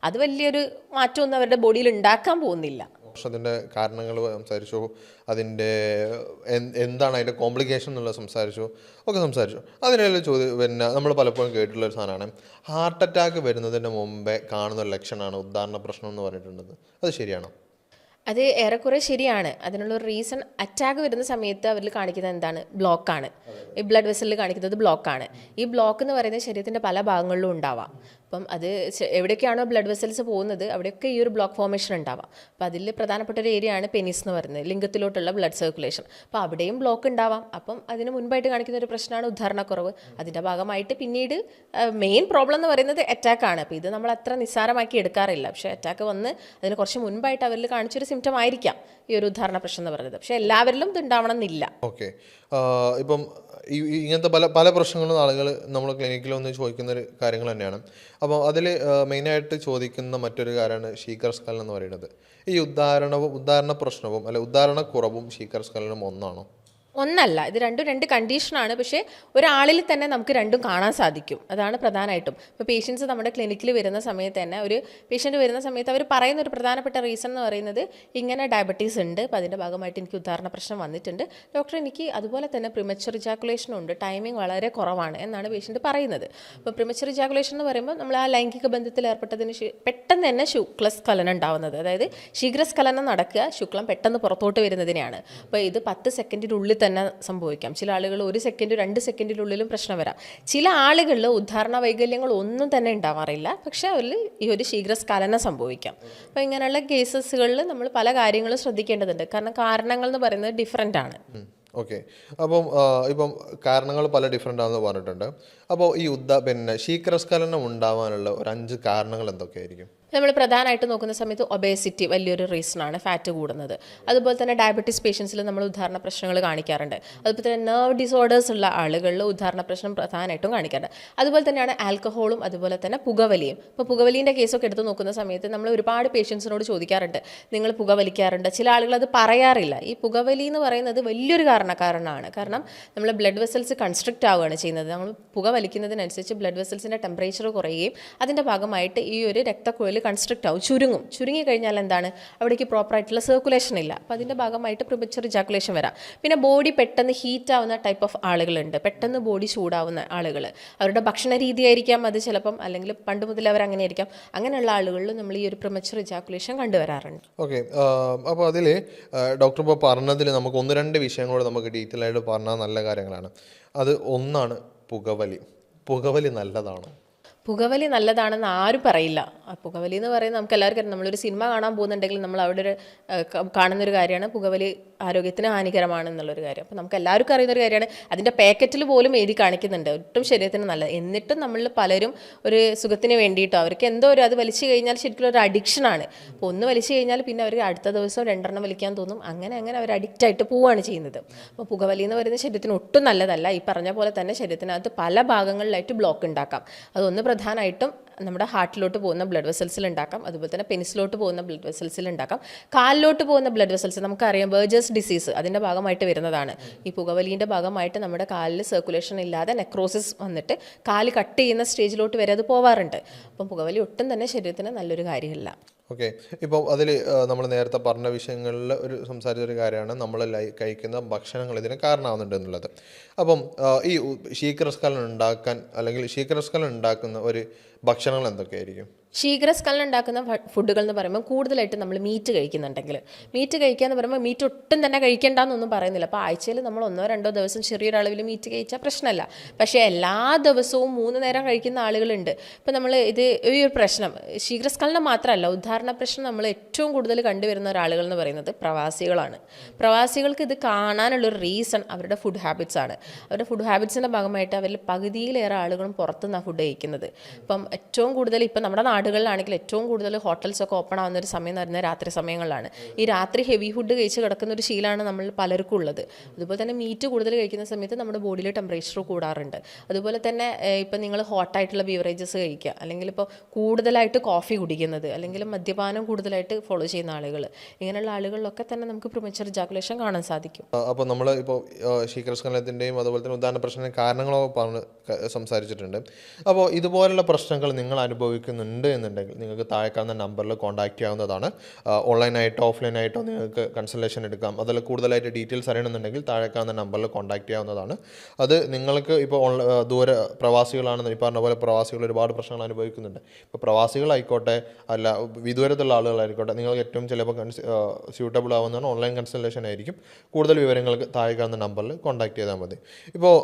അത് വലിയൊരു മാറ്റമൊന്നും അവരുടെ ബോഡിയിൽ ഉണ്ടാക്കാൻ പോകുന്നില്ല. അതിൻ്റെ കാരണങ്ങൾ സംസാരിച്ചു, അതിൻ്റെ എന്താണ് അതിൻ്റെ കോംപ്ലിക്കേഷൻ എന്നുള്ളത് സംസാരിച്ചു, ഒക്കെ സംസാരിച്ചു. അതിനുള്ള ചോദ്യം പിന്നെ നമ്മൾ പലപ്പോഴും കേട്ടിട്ടുള്ളൊരു സാധനമാണ്, ഹാർട്ട് അറ്റാക്ക് വരുന്നതിന് മുമ്പേ കാണുന്ന ഒരു ലക്ഷണമാണ് ഉദാഹരണ പ്രശ്നം എന്ന് പറഞ്ഞിട്ടുള്ളത്. അത് ശരിയാണോ? അത് ഏറെക്കുറെ ശരിയാണ്. അതിനുള്ളൊരു റീസൺ, അറ്റാക്ക് വരുന്ന സമയത്ത് അവരിൽ കാണിക്കുന്നത് എന്താണ്, ബ്ലോക്കാണ്. ഈ ബ്ലഡ് വെസലിൽ കാണിക്കുന്നത് ബ്ലോക്കാണ്. ഈ ബ്ലോക്ക് എന്ന് പറയുന്നത് ശരീരത്തിൻ്റെ പല ഭാഗങ്ങളിലും ഉണ്ടാവാം. അപ്പം അത് എവിടെയൊക്കെയാണോ ബ്ലഡ് വെസൽസ് പോകുന്നത് അവിടെയൊക്കെ ഈ ഒരു ബ്ലോക്ക് ഫോർമേഷൻ ഉണ്ടാവാം. അപ്പോൾ അതിൽ പ്രധാനപ്പെട്ട ഒരു ഏരിയ ആണ് പെനിസ് എന്ന് പറയുന്നത്, ലിംഗത്തിലോട്ടുള്ള ബ്ലഡ് സർക്കുലേഷൻ. അപ്പോൾ അവിടെയും ബ്ലോക്ക് ഉണ്ടാവാം. അപ്പം അതിന് മുൻപായിട്ട് കാണിക്കുന്ന ഒരു പ്രശ്നമാണ് ഉദാഹരണക്കുറവ്. അതിൻ്റെ ഭാഗമായിട്ട് പിന്നീട് മെയിൻ പ്രോബ്ലം എന്ന് പറയുന്നത് അറ്റാക്കാണ്. അപ്പോൾ ഇത് നമ്മൾ അത്ര നിസ്സാരമാക്കി എടുക്കാറില്ല. പക്ഷേ അറ്റാക്ക് വന്ന് അതിന് കുറച്ച് മുൻപായിട്ട് അവരിൽ കാണിച്ചൊരു സിംറ്റം ആയിരിക്കാം ഈ ഒരു ഉദാഹരണ പ്രശ്നം എന്ന് പറയുന്നത്. പക്ഷേ എല്ലാവരിലും ഇത് ഉണ്ടാവണം എന്നില്ല. ഓക്കെ. ഇപ്പം ഇങ്ങനത്തെ പല പല പ്രശ്നങ്ങളും ആളുകൾ നമ്മൾ ക്ലിനിക്കിൽ വന്ന് ചോദിക്കുന്ന ഒരു കാര്യങ്ങൾ തന്നെയാണ്. അപ്പോൾ അതിൽ മെയിനായിട്ട് ചോദിക്കുന്ന മറ്റൊരു കാര്യമാണ് ശീഘ്രസ്ഖലനം എന്ന് പറയുന്നത്. ഈ ഉദാഹരണ പ്രശ്നവും അല്ലെ ഉദാഹരണക്കുറവും ശീഘ്രസ്ഖലനം ഒന്നാണോ? ഒന്നല്ല, ഇത് രണ്ടും രണ്ട് കണ്ടീഷനാണ്. പക്ഷേ ഒരാളിൽ തന്നെ നമുക്ക് രണ്ടും കാണാൻ സാധിക്കും. അതാണ് പ്രധാനമായിട്ടും. ഇപ്പോൾ പേഷ്യൻസ് നമ്മുടെ ക്ലിനിക്കിൽ വരുന്ന സമയത്ത് തന്നെ ഒരു പേഷ്യൻറ്റ് വരുന്ന സമയത്ത് അവർ പറയുന്ന ഒരു പ്രധാനപ്പെട്ട റീസൺ എന്ന് പറയുന്നത് ഇങ്ങനെ ഡയബറ്റീസ് ഉണ്ട്, അപ്പോൾ അതിൻ്റെ ഭാഗമായിട്ട് എനിക്ക് ഉദാഹരണ പ്രശ്നം വന്നിട്ടുണ്ട് ഡോക്ടർ, എനിക്ക് അതുപോലെ തന്നെ പ്രിമച്വർ ഇജാക്കുലേഷനും ഉണ്ട്, ടൈമിംഗ് വളരെ കുറവാണ് എന്നാണ് പേഷ്യൻറ്റ് പറയുന്നത്. അപ്പോൾ പ്രിമച്വർ ഇജാക്കുലേഷൻ എന്ന് പറയുമ്പോൾ നമ്മൾ ആ ലൈംഗിക ബന്ധത്തിൽ ഏർപ്പെട്ടതിന് പെട്ടെന്ന് തന്നെ ശുക്ലസ്ഖലനം ഉണ്ടാവുന്നത്, അതായത് ശീഘ്രസ്ഖലനം നടക്കുക, ശുക്ലം പെട്ടെന്ന് പുറത്തോട്ട് വരുന്നതിനെയാണ്. അപ്പോൾ ഇത് 10 സെക്കൻഡിനുള്ളിൽ തന്നെ സംഭവിക്കാം. ചില ആളുകൾ 1 സെക്കൻഡ് 2 സെക്കൻഡിനുള്ളിലും പ്രശ്നം വരാം. ചില ആളുകളിൽ ഉദാഹരണ വൈകല്യങ്ങൾ ഒന്നും തന്നെ ഉണ്ടാവാറില്ല, പക്ഷേ അവരിൽ ഈ ഒരു ശീഘ്രസ്ഖലനം സംഭവിക്കാം. അപ്പോൾ ഇങ്ങനെയുള്ള കേസസുകളിൽ നമ്മൾ പല കാര്യങ്ങളും ശ്രദ്ധിക്കേണ്ടതുണ്ട്. കാരണം കാരണങ്ങൾ എന്ന് പറയുന്നത് ഡിഫറെൻ്റ് ആണ്. ഓക്കെ. അപ്പം ഇപ്പം കാരണങ്ങൾ പല ഡിഫറെൻ്റ് ആണെന്ന് പറഞ്ഞിട്ടുണ്ട്. അപ്പോൾ ഈ പിന്നെ ശീഘ്രസ്ഖലനം ഉണ്ടാവാനുള്ള ഒരു 5 കാരണങ്ങൾ എന്തൊക്കെയായിരിക്കും? നമ്മൾ പ്രധാനമായിട്ട് നോക്കുന്ന സമയത്ത് ഒബേസിറ്റി വലിയൊരു റീസണാണ്, ഫാറ്റ് കൂടുന്നത്. അതുപോലെ തന്നെ ഡയബറ്റീസ് പേഷ്യൻസിൽ നമ്മൾ ഉദാഹരണ പ്രശ്നങ്ങൾ കാണിക്കാറുണ്ട്. അതുപോലെ തന്നെ നെർവ് ഡിസോർഡേഴ്സ് ഉള്ള ആളുകളിൽ ഉദാഹരണ പ്രശ്നം പ്രധാനമായിട്ടും കാണിക്കാറുണ്ട്. അതുപോലെ തന്നെയാണ് ആൽക്കഹോളും അതുപോലെ തന്നെ പുകവലിയും. ഇപ്പോൾ പുകവലീൻ്റെ കേസൊക്കെ എടുത്ത് നോക്കുന്ന സമയത്ത് നമ്മൾ ഒരുപാട് പേഷ്യൻസിനോട് ചോദിക്കാറുണ്ട്, നിങ്ങൾ പുകവലിക്കാറുണ്ട്? ചില ആളുകൾ അത് പറയാറില്ല. ഈ പുകവലി എന്ന് പറയുന്നത് വലിയൊരു കാരണക്കാരനാണ്. കാരണം നമ്മൾ ബ്ലഡ് വെസൽസ് കൺസ്ട്രിക്റ്റ് ആവുകയാണ് ചെയ്യുന്നത്. നമ്മൾ പുകവലിക്കുന്നതിനനുസരിച്ച് ബ്ലഡ് വെസൽസിൻ്റെ ടെമ്പറേച്ചർ കുറയുകയും അതിൻ്റെ ഭാഗമായിട്ട് ഈ ഒരു രക്തക്കുഴൽ കൺസ്ട്രക്റ്റ് ആവും, ചുരുങ്ങി കഴിഞ്ഞാൽ എന്താണ്, അവിടേക്ക് പ്രോപ്പറായിട്ടുള്ള സർക്കുലേഷൻ ഇല്ല. അപ്പോൾ അതിൻ്റെ ഭാഗമായിട്ട് പ്രിമച്വർ ഇജാക്കുലേഷൻ വരാം. പിന്നെ ബോഡി പെട്ടെന്ന് ഹീറ്റ് ആവുന്ന ടൈപ്പ് ഓഫ് ആളുകളുണ്ട്, പെട്ടെന്ന് ബോഡി ചൂടാവുന്ന ആളുകൾ. അവരുടെ ഭക്ഷണ രീതി ആയിരിക്കാം അത് ചിലപ്പം, അല്ലെങ്കിൽ പണ്ട് മുതൽ അവർ അങ്ങനെ ആയിരിക്കാം. അങ്ങനെയുള്ള ആളുകളിൽ നമ്മൾ ഈ ഒരു പ്രിമച്വർ ഇജാക്കുലേഷൻ കണ്ടുവരാറുണ്ട്. ഓക്കെ. അപ്പോൾ അതിൽ ഡോക്ടർ ഇപ്പോൾ പറഞ്ഞതിൽ നമുക്ക് 1-2 വിഷയങ്ങളോട് നമുക്ക് ഡീറ്റെയിൽ ആയിട്ട് പറഞ്ഞാൽ നല്ല കാര്യങ്ങളാണ്. അത് ഒന്നാണ് പുകവലി നല്ലതാണോ? പുകവലി നല്ലതാണെന്ന് ആരും പറയില്ല. പുകവലി എന്ന് പറയുന്നത് നമുക്ക് എല്ലാവർക്കും അറിയാം. നമ്മളൊരു സിനിമ കാണാൻ പോകുന്നുണ്ടെങ്കിൽ നമ്മൾ അവിടെ ഒരു കാണുന്നൊരു കാര്യമാണ് പുകവലി ആരോഗ്യത്തിന് ഹാനികരമാണെന്നുള്ളൊരു കാര്യം. അപ്പോൾ നമുക്ക് എല്ലാവർക്കും അറിയുന്നൊരു കാര്യമാണ്. അതിൻ്റെ പാക്കറ്റിൽ പോലും എഴുതി കാണിക്കുന്നുണ്ട് ഒട്ടും ശരീരത്തിന് നല്ലത്. എന്നിട്ടും നമ്മൾ പലരും ഒരു സുഖത്തിന് വേണ്ടിയിട്ടോ അവർക്ക് എന്തോ അത് വലിച്ചു കഴിഞ്ഞാൽ ശരിക്കും ഒരു അഡിക്ഷനാണ്. അപ്പോൾ ഒന്ന് വലിച്ചു കഴിഞ്ഞാൽ പിന്നെ അവർക്ക് അടുത്ത ദിവസം 2 വലിക്കാൻ തോന്നും. അങ്ങനെ അവർ അഡിക്റ്റായിട്ട് പോവുകയാണ് ചെയ്യുന്നത്. അപ്പോൾ പുകവലി എന്ന് പറയുന്നത് ശരീരത്തിന് ഒട്ടും നല്ലതല്ല. ഈ പറഞ്ഞ പോലെ തന്നെ ശരീരത്തിനകത്ത് പല ഭാഗങ്ങളിലായിട്ട് ബ്ലോക്ക് ഉണ്ടാക്കാം. അതൊന്ന് പ്രധാനമായിട്ടും നമ്മുടെ ഹാർട്ടിലോട്ട് പോകുന്ന ബ്ലഡ് വെസൽസിൽ ഉണ്ടാക്കാം, അതുപോലെ തന്നെ പെനിസിലോട്ട് പോകുന്ന ബ്ലഡ് വെസൽസിൽ ഉണ്ടാക്കാം, കാലിലോട്ട് പോകുന്ന ബ്ലഡ് വെസൽസ് നമുക്കറിയാം ബർജേഴ്സ് ഡിസീസ് അതിൻ്റെ ഭാഗമായിട്ട് വരുന്നതാണ്. ഈ പുകവലിൻ്റെ ഭാഗമായിട്ട് നമ്മുടെ കാലിൽ സർക്കുലേഷൻ ഇല്ലാതെ നെക്രോസിസ് വന്നിട്ട് കാല് കട്ട് ചെയ്യുന്ന സ്റ്റേജിലോട്ട് വരെ അത് പോവാറുണ്ട്. അപ്പം പുകവലി ഒട്ടും തന്നെ ശരീരത്തിന് നല്ലൊരു കാര്യമില്ല. ഓക്കെ, ഇപ്പോൾ അതിൽ നമ്മൾ നേരത്തെ പറഞ്ഞ വിഷയങ്ങളിൽ സംസാരിച്ചൊരു കാര്യമാണ് നമ്മൾ കഴിക്കുന്ന ഭക്ഷണങ്ങൾ ഇതിന് കാരണമാവുന്നുണ്ട് എന്നുള്ളത്. അപ്പം ഈ ശീഘ്രസ്ഖലനം ഉണ്ടാക്കാൻ അല്ലെങ്കിൽ ശീഘ്രസ്ഖലനം ഉണ്ടാക്കുന്ന ഒരു ഭക്ഷണങ്ങൾ എന്തൊക്കെയായിരിക്കും? ശീഘ്രസ്ഖലനം ഉണ്ടാക്കുന്ന ഫുഡുകൾ എന്ന് പറയുമ്പോൾ കൂടുതലായിട്ട് നമ്മൾ മീറ്റ് കഴിക്കുന്നുണ്ടെങ്കിൽ, മീറ്റ് കഴിക്കുക എന്ന് പറയുമ്പോൾ മീറ്റ് ഒട്ടും തന്നെ കഴിക്കേണ്ടെന്നൊന്നും പറയുന്നില്ല. അപ്പോൾ ആഴ്ചയിൽ നമ്മൾ 1-2 ദിവസം ചെറിയൊരളവിൽ മീറ്റ് കഴിച്ചാൽ പ്രശ്നമല്ല. പക്ഷേ എല്ലാ ദിവസവും 3 നേരം കഴിക്കുന്ന ആളുകളുണ്ട്. ഇപ്പോൾ നമ്മൾ ഈ ഒരു പ്രശ്നം ശീഘ്രസ്ഖലനം മാത്രമല്ല, ഉദാഹരണ പ്രശ്നം നമ്മൾ ഏറ്റവും കൂടുതൽ കണ്ടുവരുന്ന ഒരാളുകൾ എന്ന് പറയുന്നത് പ്രവാസികളാണ്. പ്രവാസികൾക്ക് ഇത് കാണാനുള്ളൊരു റീസൺ അവരുടെ ഫുഡ് ഹാബിറ്റ്സ് ആണ്. അവരുടെ ഫുഡ് ഹാബിറ്റ്സിൻ്റെ ഭാഗമായിട്ട് അവരിൽ പകുതിയിലേറെ ആളുകളും പുറത്തുനിന്നാണ് ഫുഡ് കഴിക്കുന്നത്. ഇപ്പം ഏറ്റവും കൂടുതൽ ഇപ്പം നമ്മുടെ നാടുകളിലാണെങ്കിൽ ഏറ്റവും കൂടുതൽ ഹോട്ടൽസൊക്കെ ഓപ്പൺ ആവുന്ന ഒരു സമയം എന്ന് പറയുന്നത് രാത്രി സമയങ്ങളിലാണ്. ഈ രാത്രി ഹെവി ഫുഡ് കഴിച്ച് കിടക്കുന്ന ഒരു ശീലമാണ് നമ്മൾ പലർക്കും ഉള്ളത്. അതുപോലെ തന്നെ മീറ്റ് കൂടുതൽ കഴിക്കുന്ന സമയത്ത് നമ്മുടെ ബോഡിയിൽ ടെമ്പറേച്ചർ കൂടാറുണ്ട്. അതുപോലെ തന്നെ ഇപ്പം നിങ്ങൾ ഹോട്ടായിട്ടുള്ള ബീവറേജസ് കഴിക്കുക, അല്ലെങ്കിൽ ഇപ്പോൾ കൂടുതലായിട്ട് കോഫി കുടിക്കുന്നത്, അല്ലെങ്കിൽ മദ്യപാനം കൂടുതലായിട്ട് ഫോളോ ചെയ്യുന്ന ആളുകൾ, ഇങ്ങനെയുള്ള ആളുകളിലൊക്കെ തന്നെ നമുക്ക് പ്രിമച്ചർ ഇജാക്കുലേഷൻ കാണാൻ സാധിക്കും. അപ്പോൾ നമ്മൾ ഇപ്പോൾ ശീഘ്രസ്ഖലനത്തിൻ്റെയും അതുപോലെ തന്നെ ഉദാഹരണ പ്രശ്നത്തിൻ്റെ കാരണങ്ങളൊക്കെ പറഞ്ഞ് സംസാരിച്ചിട്ടുണ്ട്. അപ്പോൾ ഇതുപോലുള്ള പ്രശ്നങ്ങൾ നിങ്ങൾ അനുഭവിക്കുന്നുണ്ട് എന്നുണ്ടെങ്കിൽ നിങ്ങൾക്ക് താഴെ കാണുന്ന നമ്പറിൽ കോൺടാക്ട് ചെയ്യാവുന്നതാണ്. ഓൺലൈനായിട്ടോ ഓഫ്ലൈനായിട്ടോ നിങ്ങൾക്ക് കൺസൾട്ടേഷൻ എടുക്കാം. അതിൽ കൂടുതലായിട്ട് ഡീറ്റെയിൽസ് അറിയണമെന്നുണ്ടെങ്കിൽ താഴെ കാണുന്ന നമ്പറിൽ കോൺടാക്ട് ചെയ്യാവുന്നതാണ്. അത് നിങ്ങൾക്ക് ഇപ്പോൾ ദൂര പ്രവാസികളാണെന്ന് ഈ പറഞ്ഞ പോലെ പ്രവാസികൾ ഒരുപാട് പ്രശ്നങ്ങൾ അനുഭവിക്കുന്നുണ്ട്. ഇപ്പോൾ പ്രവാസികളായിക്കോട്ടെ അല്ല വിദൂരത്തുള്ള ആളുകളായിക്കോട്ടെ, നിങ്ങൾക്ക് ഏറ്റവും ചിലപ്പോൾ സ്യൂട്ടബിൾ ആവുന്നതാണ് ഓൺലൈൻ കൺസൾട്ടേഷൻ ആയിരിക്കും. കൂടുതൽ വിവരങ്ങൾക്ക് താഴെ കാണുന്ന നമ്പറിൽ കോൺടാക്ട് ചെയ്താൽ മതി. ഇപ്പോൾ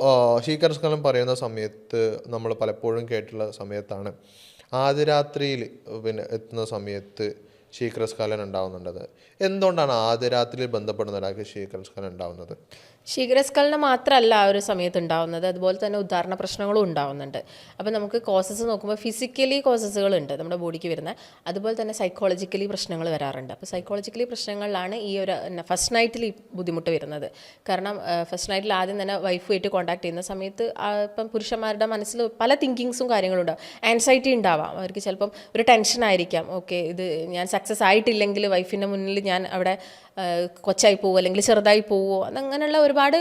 ശീഘ്രസ്ഖലനം പറയുന്ന സമയത്ത് നമ്മൾ പലപ്പോഴും കേട്ടുള്ള സമയത്താണ് ആദ്യരാത്രിയിൽ എത്തുന്ന സമയത്ത് ശീഘ്രസ്ഖലനം ഉണ്ടാകുന്നുണ്ടത്. എന്തുകൊണ്ടാണ് ആദ്യരാത്രിയിൽ ബന്ധപ്പെടുന്ന ഒരാൾക്ക് ശീഘ്രസ്ഖലനം ഉണ്ടാകുന്നത്? ശീഘ്രസ്ഖലനം മാത്രമല്ല ആ ഒരു സമയത്ത് ഉണ്ടാകുന്നത്, അതുപോലെ തന്നെ ഉദാഹരണ പ്രശ്നങ്ങളും ഉണ്ടാകുന്നുണ്ട്. അപ്പോൾ നമുക്ക് കോസസ് നോക്കുമ്പോൾ ഫിസിക്കലി കോസസുകളുണ്ട് നമ്മുടെ ബോഡിക്ക് വരുന്നത്, അതുപോലെ തന്നെ സൈക്കോളജിക്കലി പ്രശ്നങ്ങൾ വരാറുണ്ട്. അപ്പോൾ സൈക്കോളജിക്കലി പ്രശ്നങ്ങളിലാണ് ഈ ഒരു ഫസ്റ്റ് നൈറ്റിൽ ഈ ബുദ്ധിമുട്ട് വരുന്നത്. കാരണം ഫസ്റ്റ് നൈറ്റിൽ ആദ്യം തന്നെ വൈഫുമായിട്ട് കോൺടാക്ട് ചെയ്യുന്ന സമയത്ത് ഇപ്പം പുരുഷന്മാരുടെ മനസ്സിൽ പല തിങ്കിങ്സും കാര്യങ്ങളും ഉണ്ടാവും. ആൻസൈറ്റി ഉണ്ടാവാം, അവർക്ക് ചിലപ്പം ഒരു ടെൻഷനായിരിക്കാം. ഓക്കെ, ഇത് ഞാൻ സക്സസ് ആയിട്ടില്ലെങ്കിൽ വൈഫിൻ്റെ മുന്നിൽ ഞാൻ അവിടെ കൊച്ചായി പോവുമോ അല്ലെങ്കിൽ ചെറുതായി പോവുമോ, അതങ്ങനെയുള്ള ഒരുപാട്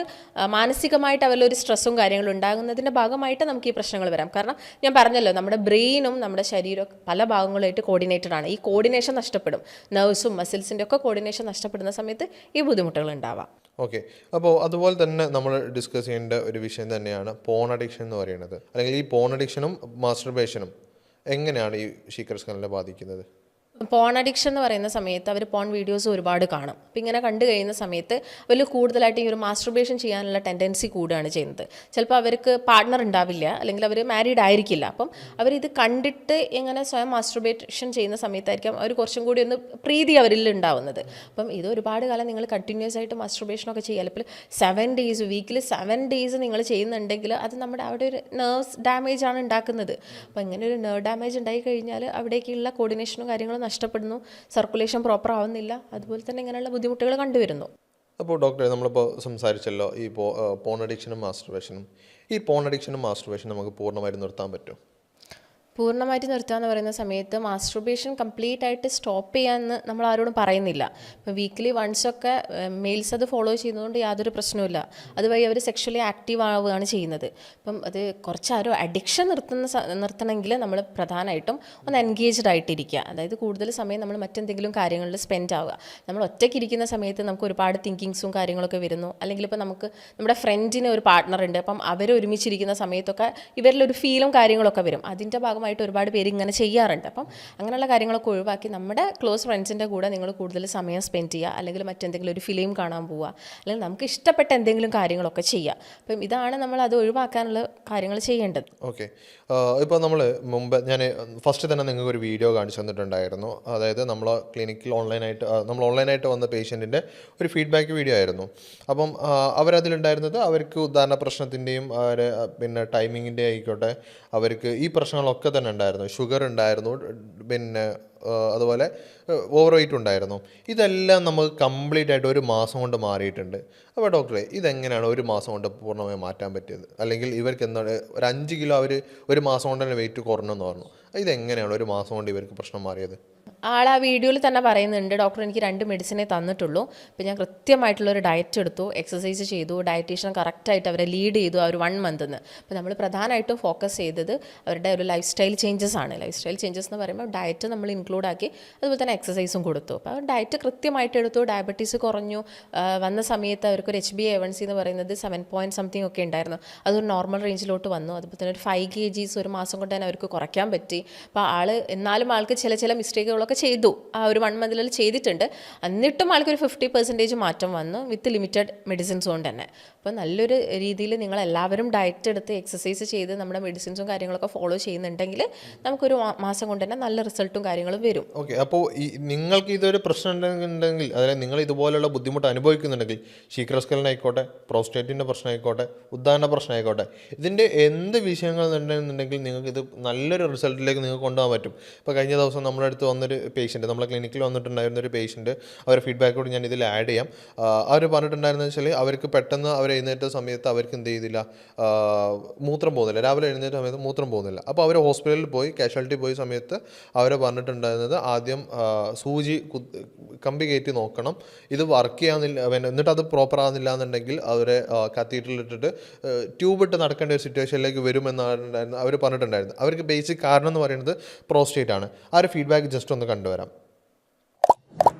മാനസികമായിട്ട് അവരിലൊരു സ്ട്രെസ്സും കാര്യങ്ങളും ഉണ്ടാകുന്നതിൻ്റെ ഭാഗമായിട്ട് നമുക്ക് ഈ പ്രശ്നങ്ങൾ വരാം. കാരണം ഞാൻ പറഞ്ഞല്ലോ, നമ്മുടെ ബ്രെയിനും നമ്മുടെ ശരീരവും പല ഭാഗങ്ങളായിട്ട് കോർഡിനേറ്റഡ് ആണ്. ഈ കോർഡിനേഷൻ നഷ്ടപ്പെടും, നെർവ്സും മസിൽസിൻ്റെ ഒക്കെ കോർഡിനേഷൻ നഷ്ടപ്പെടുന്ന സമയത്ത് ഈ ബുദ്ധിമുട്ടുകൾ ഉണ്ടാവാം. ഓക്കെ, അപ്പോൾ അതുപോലെ തന്നെ നമ്മൾ ഡിസ്കസ് ചെയ്യേണ്ട ഒരു വിഷയം തന്നെയാണ് പോൺ അഡിക്ഷൻ എന്ന് പറയുന്നത്. അല്ലെങ്കിൽ ഈ പോൺ അഡിക്ഷനും മാസ്റ്റർബേഷനും എങ്ങനെയാണ് ഈ ശീഘ്രസ്ഖലനം ബാധിക്കുന്നത്? പോൺ അഡിക്ഷൻ എന്ന് പറയുന്ന സമയത്ത് അവർ പോൺ വീഡിയോസ് ഒരുപാട് കാണും. അപ്പം ഇങ്ങനെ കണ്ടു കഴിയുന്ന സമയത്ത് അവർ കൂടുതലായിട്ട് ഈ ഒരു മാസ്റ്റർബേഷൻ ചെയ്യാനുള്ള ടെൻഡൻസി കൂടുകയാണ് ചെയ്യുന്നത്. ചിലപ്പോൾ അവർക്ക് പാർട്ട്ണർ ഉണ്ടാവില്ല, അല്ലെങ്കിൽ അവർ മാരീഡ് ആയിരിക്കില്ല. അപ്പം അവരിത് കണ്ടിട്ട് ഇങ്ങനെ സ്വയം മാസ്റ്റർബേഷൻ ചെയ്യുന്ന സമയത്തായിരിക്കും അവർ കുറച്ചും കൂടി ഒന്ന് പ്രീതി അവരിൽ ഉണ്ടാവുന്നത്. അപ്പം ഇത് ഒരുപാട് കാലം നിങ്ങൾ കണ്ടിന്യൂസ് ആയിട്ട് മാസ്റ്റർബേഷനൊക്കെ ചെയ്യുക, അല്ലെങ്കിൽ 7 ഡേയ്സ് വീക്കിൽ 7 ഡേയ്സ് നിങ്ങൾ ചെയ്യുന്നുണ്ടെങ്കിൽ അത് നമ്മുടെ അവിടെ ഒരു നെർവ്സ് ഡാമേജ് ആണ് ഉണ്ടാക്കുന്നത്. അപ്പോൾ ഇങ്ങനെ ഒരു നെർവ് ഡാമേജ് ഉണ്ടായി കഴിഞ്ഞാൽ അവിടേക്കുള്ള കോർഡിനേഷനും കാര്യങ്ങളും നഷ്ടപ്പെടുന്നു, സർക്കുലേഷൻ പ്രോപ്പർ ആവുന്നില്ല, അതുപോലെ തന്നെ ഇങ്ങനെയുള്ള ബുദ്ധിമുട്ടുകൾ കണ്ടുവരുന്നു. അപ്പോൾ ഡോക്ടറെ, നമ്മളിപ്പോൾ സംസാരിച്ചല്ലോ ഈ പോൺ അഡിക്ഷനും മാസ്റ്റർബേഷനും. ഈ പോൺ അഡിക്ഷനും മാസ്റ്റർബേഷനും നമുക്ക് പൂർണ്ണമായിട്ട് നിർത്താൻ പറ്റുമോ? പൂർണ്ണമായിട്ട് നിർത്തുക എന്ന് പറയുന്ന സമയത്ത് മാസ്റ്റർബേഷൻ കംപ്ലീറ്റ് ആയിട്ട് സ്റ്റോപ്പ് ചെയ്യാമെന്ന് നമ്മൾ ആരോടും പറയുന്നില്ല. ഇപ്പോൾ വീക്കിലി വൺസൊക്കെ മെയിൽസ് അത് ഫോളോ ചെയ്യുന്നതുകൊണ്ട് യാതൊരു പ്രശ്നവുമില്ല. അതുവഴി അവർ സെക്ഷലി ആക്റ്റീവ് ആവുകയാണ് ചെയ്യുന്നത്. അപ്പം അത് കുറച്ചാരോ അഡിക്ഷൻ നിർത്തണമെങ്കിൽ നമ്മൾ പ്രധാനമായിട്ടും ഒന്ന് എൻഗേജ്ഡ് ആയിട്ടിരിക്കുക. അതായത് കൂടുതൽ സമയം നമ്മൾ മറ്റെന്തെങ്കിലും കാര്യങ്ങളിൽ സ്പെൻഡ് ആവുക. നമ്മൾ ഒറ്റയ്ക്ക് ഇരിക്കുന്ന സമയത്ത് നമുക്ക് ഒരുപാട് തിങ്കിങ്സും കാര്യങ്ങളൊക്കെ വരുന്നു. അല്ലെങ്കിൽ ഇപ്പോൾ നമുക്ക് നമ്മുടെ ഫ്രണ്ടിന് ഒരു പാർട്ട്ണർ ഉണ്ട്, അപ്പം അവർ ഒരുമിച്ചിരിക്കുന്ന സമയത്തൊക്കെ ഇവരിലൊരു ഫീലും കാര്യങ്ങളൊക്കെ വരും. അതിൻ്റെ ഭാഗമായിട്ട് ഒരുപാട് പേര് ഇങ്ങനെ ചെയ്യാറുണ്ട്. അപ്പം അങ്ങനെയുള്ള കാര്യങ്ങളൊക്കെ ഒഴിവാക്കി നമ്മുടെ ക്ലോസ് ഫ്രണ്ട്സിൻ്റെ കൂടെ നിങ്ങൾ കൂടുതൽ സമയം സ്പെൻഡ് ചെയ്യുക, അല്ലെങ്കിൽ മറ്റെന്തെങ്കിലും ഒരു ഫിലിം കാണാൻ പോവുക, അല്ലെങ്കിൽ നമുക്ക് ഇഷ്ടപ്പെട്ട എന്തെങ്കിലും കാര്യങ്ങളൊക്കെ ചെയ്യുക. അപ്പം ഇതാണ് നമ്മൾ അത് ഒഴിവാക്കാനുള്ള കാര്യങ്ങൾ ചെയ്യേണ്ടത്. ഓക്കെ, ഇപ്പോൾ നമ്മൾ മുമ്പ് ഞാൻ ഫസ്റ്റ് തന്നെ നിങ്ങൾക്ക് ഒരു വീഡിയോ കാണിച്ചു തന്നിട്ടുണ്ടായിരുന്നു. അതായത് നമ്മൾ ക്ലിനിക്കിൽ ഓൺലൈനായിട്ട് വന്ന പേഷ്യൻറ്റിൻ്റെ ഒരു ഫീഡ്ബാക്ക് വീഡിയോ ആയിരുന്നു. അപ്പം അവരതിലുണ്ടായിരുന്നത് അവർക്ക് ഉദാഹരണ പ്രശ്നത്തിൻ്റെയും പിന്നെ ടൈമിങ്ങിൻ്റെ ആയിക്കോട്ടെ, അവർക്ക് ഈ പ്രശ്നങ്ങളൊക്കെ തന്നെ ഉണ്ടായിരുന്നു. ഷുഗർ ഉണ്ടായിരുന്നു, പിന്നെ അതുപോലെ ഓവർ വെയ്റ്റ് ഉണ്ടായിരുന്നു. ഇതെല്ലാം നമുക്ക് കംപ്ലീറ്റ് ആയിട്ട് 1 മാസം കൊണ്ട് മാറിയിട്ടുണ്ട്. അപ്പോൾ ഡോക്ടറെ ഇതെങ്ങനെയാണ് ഒരു മാസം കൊണ്ട് പൂർണ്ണമായി മാറ്റാൻ പറ്റിയത്? അല്ലെങ്കിൽ ഇവർക്ക് എന്താണ് ഒരു 5 കിലോ അവർ ഒരു മാസം കൊണ്ട് തന്നെ വെയിറ്റ് കുറഞ്ഞെന്ന് പറഞ്ഞു. ഇതെങ്ങനെയാണ് ഒരു മാസം കൊണ്ട് ഇവർക്ക് പ്രശ്നം മാറിയത്? ആൾ ആ വീഡിയോയിൽ തന്നെ പറയുന്നുണ്ട്, ഡോക്ടർ എനിക്ക് 2 മെഡിസിനേ തന്നിട്ടുള്ളൂ, അപ്പോൾ ഞാൻ കൃത്യമായിട്ടുള്ളൊരു ഡയറ്റ് എടുത്തു, എക്സസൈസ് ചെയ്തു, ഡയറ്റീഷ്യൻ കറക്റ്റായിട്ട് അവരെ ലീഡ് ചെയ്തു ആ ഒരു 1 മന്തെന്ന്. അപ്പോൾ നമ്മൾ പ്രധാനമായിട്ടും ഫോക്കസ് ചെയ്തത് അവരുടെ ഒരു ലൈഫ് സ്റ്റൈൽ ചേഞ്ചസ് ആണ്. ലൈഫ് സ്റ്റൈൽ ചേഞ്ചസ് എന്ന് പറയുമ്പോൾ ഡയറ്റ് നമ്മൾ ഇൻക്ലൂഡ് ആക്കി, അതുപോലെ തന്നെ എക്സസൈസും കൊടുത്തു. അപ്പോൾ ഡയറ്റ് കൃത്യമായിട്ട് എടുത്തു, ഡയബറ്റീസ് കുറഞ്ഞു. വന്ന സമയത്ത് അവർക്കൊരു HbA1c എന്ന് പറയുന്നത് 7 പോയിൻറ്റ് സംതിങ് ഒക്കെ ഉണ്ടായിരുന്നു, അതൊരു നോർമൽ റേഞ്ചിലോട്ട് വന്നു. അതുപോലെ തന്നെ ഒരു 5 kgs ഒരു മാസം കൊണ്ട് തന്നെ അവർക്ക് കുറയ്ക്കാൻ പറ്റി. അപ്പോൾ എന്നാലും ആൾക്ക് ചില മിസ്റ്റേക്കുകളൊക്കെ ചെയ്തു, ആ ഒരു 1 മന്തിൽ ചെയ്തിട്ടുണ്ട്. എന്നിട്ടും ആൾക്കൊരു 50% മാറ്റം വന്നു വിത്ത് ലിമിറ്റഡ് മെഡിസിൻസ് കൊണ്ട് തന്നെ. അപ്പോൾ നല്ലൊരു രീതിയിൽ നിങ്ങളെല്ലാവരും ഡയറ്റ് എടുത്ത് എക്സസൈസ് ചെയ്ത് നമ്മുടെ മെഡിസിൻസും കാര്യങ്ങളൊക്കെ ഫോളോ ചെയ്യുന്നുണ്ടെങ്കിൽ നമുക്കൊരു മാസം കൊണ്ട് തന്നെ നല്ല റിസൾട്ടും കാര്യങ്ങളും വരും. ഓക്കെ, അപ്പോൾ നിങ്ങൾക്ക് ഇതൊരു പ്രശ്നം ഉണ്ടെങ്കിൽ, അതായത് നിങ്ങൾ ഇതുപോലുള്ള ബുദ്ധിമുട്ട് അനുഭവിക്കുന്നുണ്ടെങ്കിൽ, ശീഘ്രസ്ഖലനായിക്കോട്ടെ, പ്രോസ്റ്റേറ്റിൻ്റെ പ്രശ്നമായിക്കോട്ടെ, ഉദ്ധാരണ പ്രശ്നമായിക്കോട്ടെ, ഇതിൻ്റെ എന്ത് വിഷയങ്ങൾ ഉണ്ടെന്നുണ്ടെങ്കിൽ നിങ്ങൾക്ക് ഇത് നല്ലൊരു റിസൾട്ടിലേക്ക് നിങ്ങൾക്ക് കൊണ്ടുപോകാൻ പറ്റും. ഇപ്പോൾ കഴിഞ്ഞ ദിവസം നമ്മുടെ അടുത്ത് വന്നൊരു പേഷ്യൻറ്റ്, നമ്മളെ ക്ലിനിക്കിൽ വന്നിട്ടുണ്ടായിരുന്ന ഒരു പേഷ്യൻറ്റ്, അവരുടെ ഫീഡ്ബാക്ക് കൂടി ഞാൻ ഇതിൽ ആഡ് ചെയ്യാം. അവർ പറഞ്ഞിട്ടുണ്ടായിരുന്നത് വെച്ചാൽ അവർക്ക് പെട്ടെന്ന് അവർ എഴുന്നേറ്റ സമയത്ത് അവർക്ക് എന്ത് ചെയ്തില്ല, മൂത്രം പോകുന്നില്ല, രാവിലെ എഴുന്നേറ്റ സമയത്ത് മൂത്രം പോകുന്നില്ല. അപ്പോൾ അവർ ഹോസ്പിറ്റലിൽ പോയി, കാഷ്വാലിറ്റി പോയ സമയത്ത് അവർ പറഞ്ഞിട്ടുണ്ടായിരുന്നത് ആദ്യം സൂചി കമ്പി കയറ്റി നോക്കണം, ഇത് വർക്ക് ചെയ്യാന്നില്ല, എന്നിട്ട് അത് പ്രോപ്പർ ആകുന്നില്ല എന്നുണ്ടെങ്കിൽ അവരെ കത്തീഡ്രലിട്ടിട്ട് ട്യൂബ് ഇട്ട് നടക്കേണ്ട ഒരു സിറ്റുവേഷനിലേക്ക് വരുമെന്നാണ് അവർ പറഞ്ഞിട്ടുണ്ടായിരുന്നത്. അവർക്ക് ബേസിക് കാരണം എന്ന് പറയുന്നത് പ്രോസ്റ്റേറ്റ് ആണ്. ആ ഒരു ഫീഡ്ബാക്ക് ജസ്റ്റ് ഒന്ന് കണ്ടുവരാം.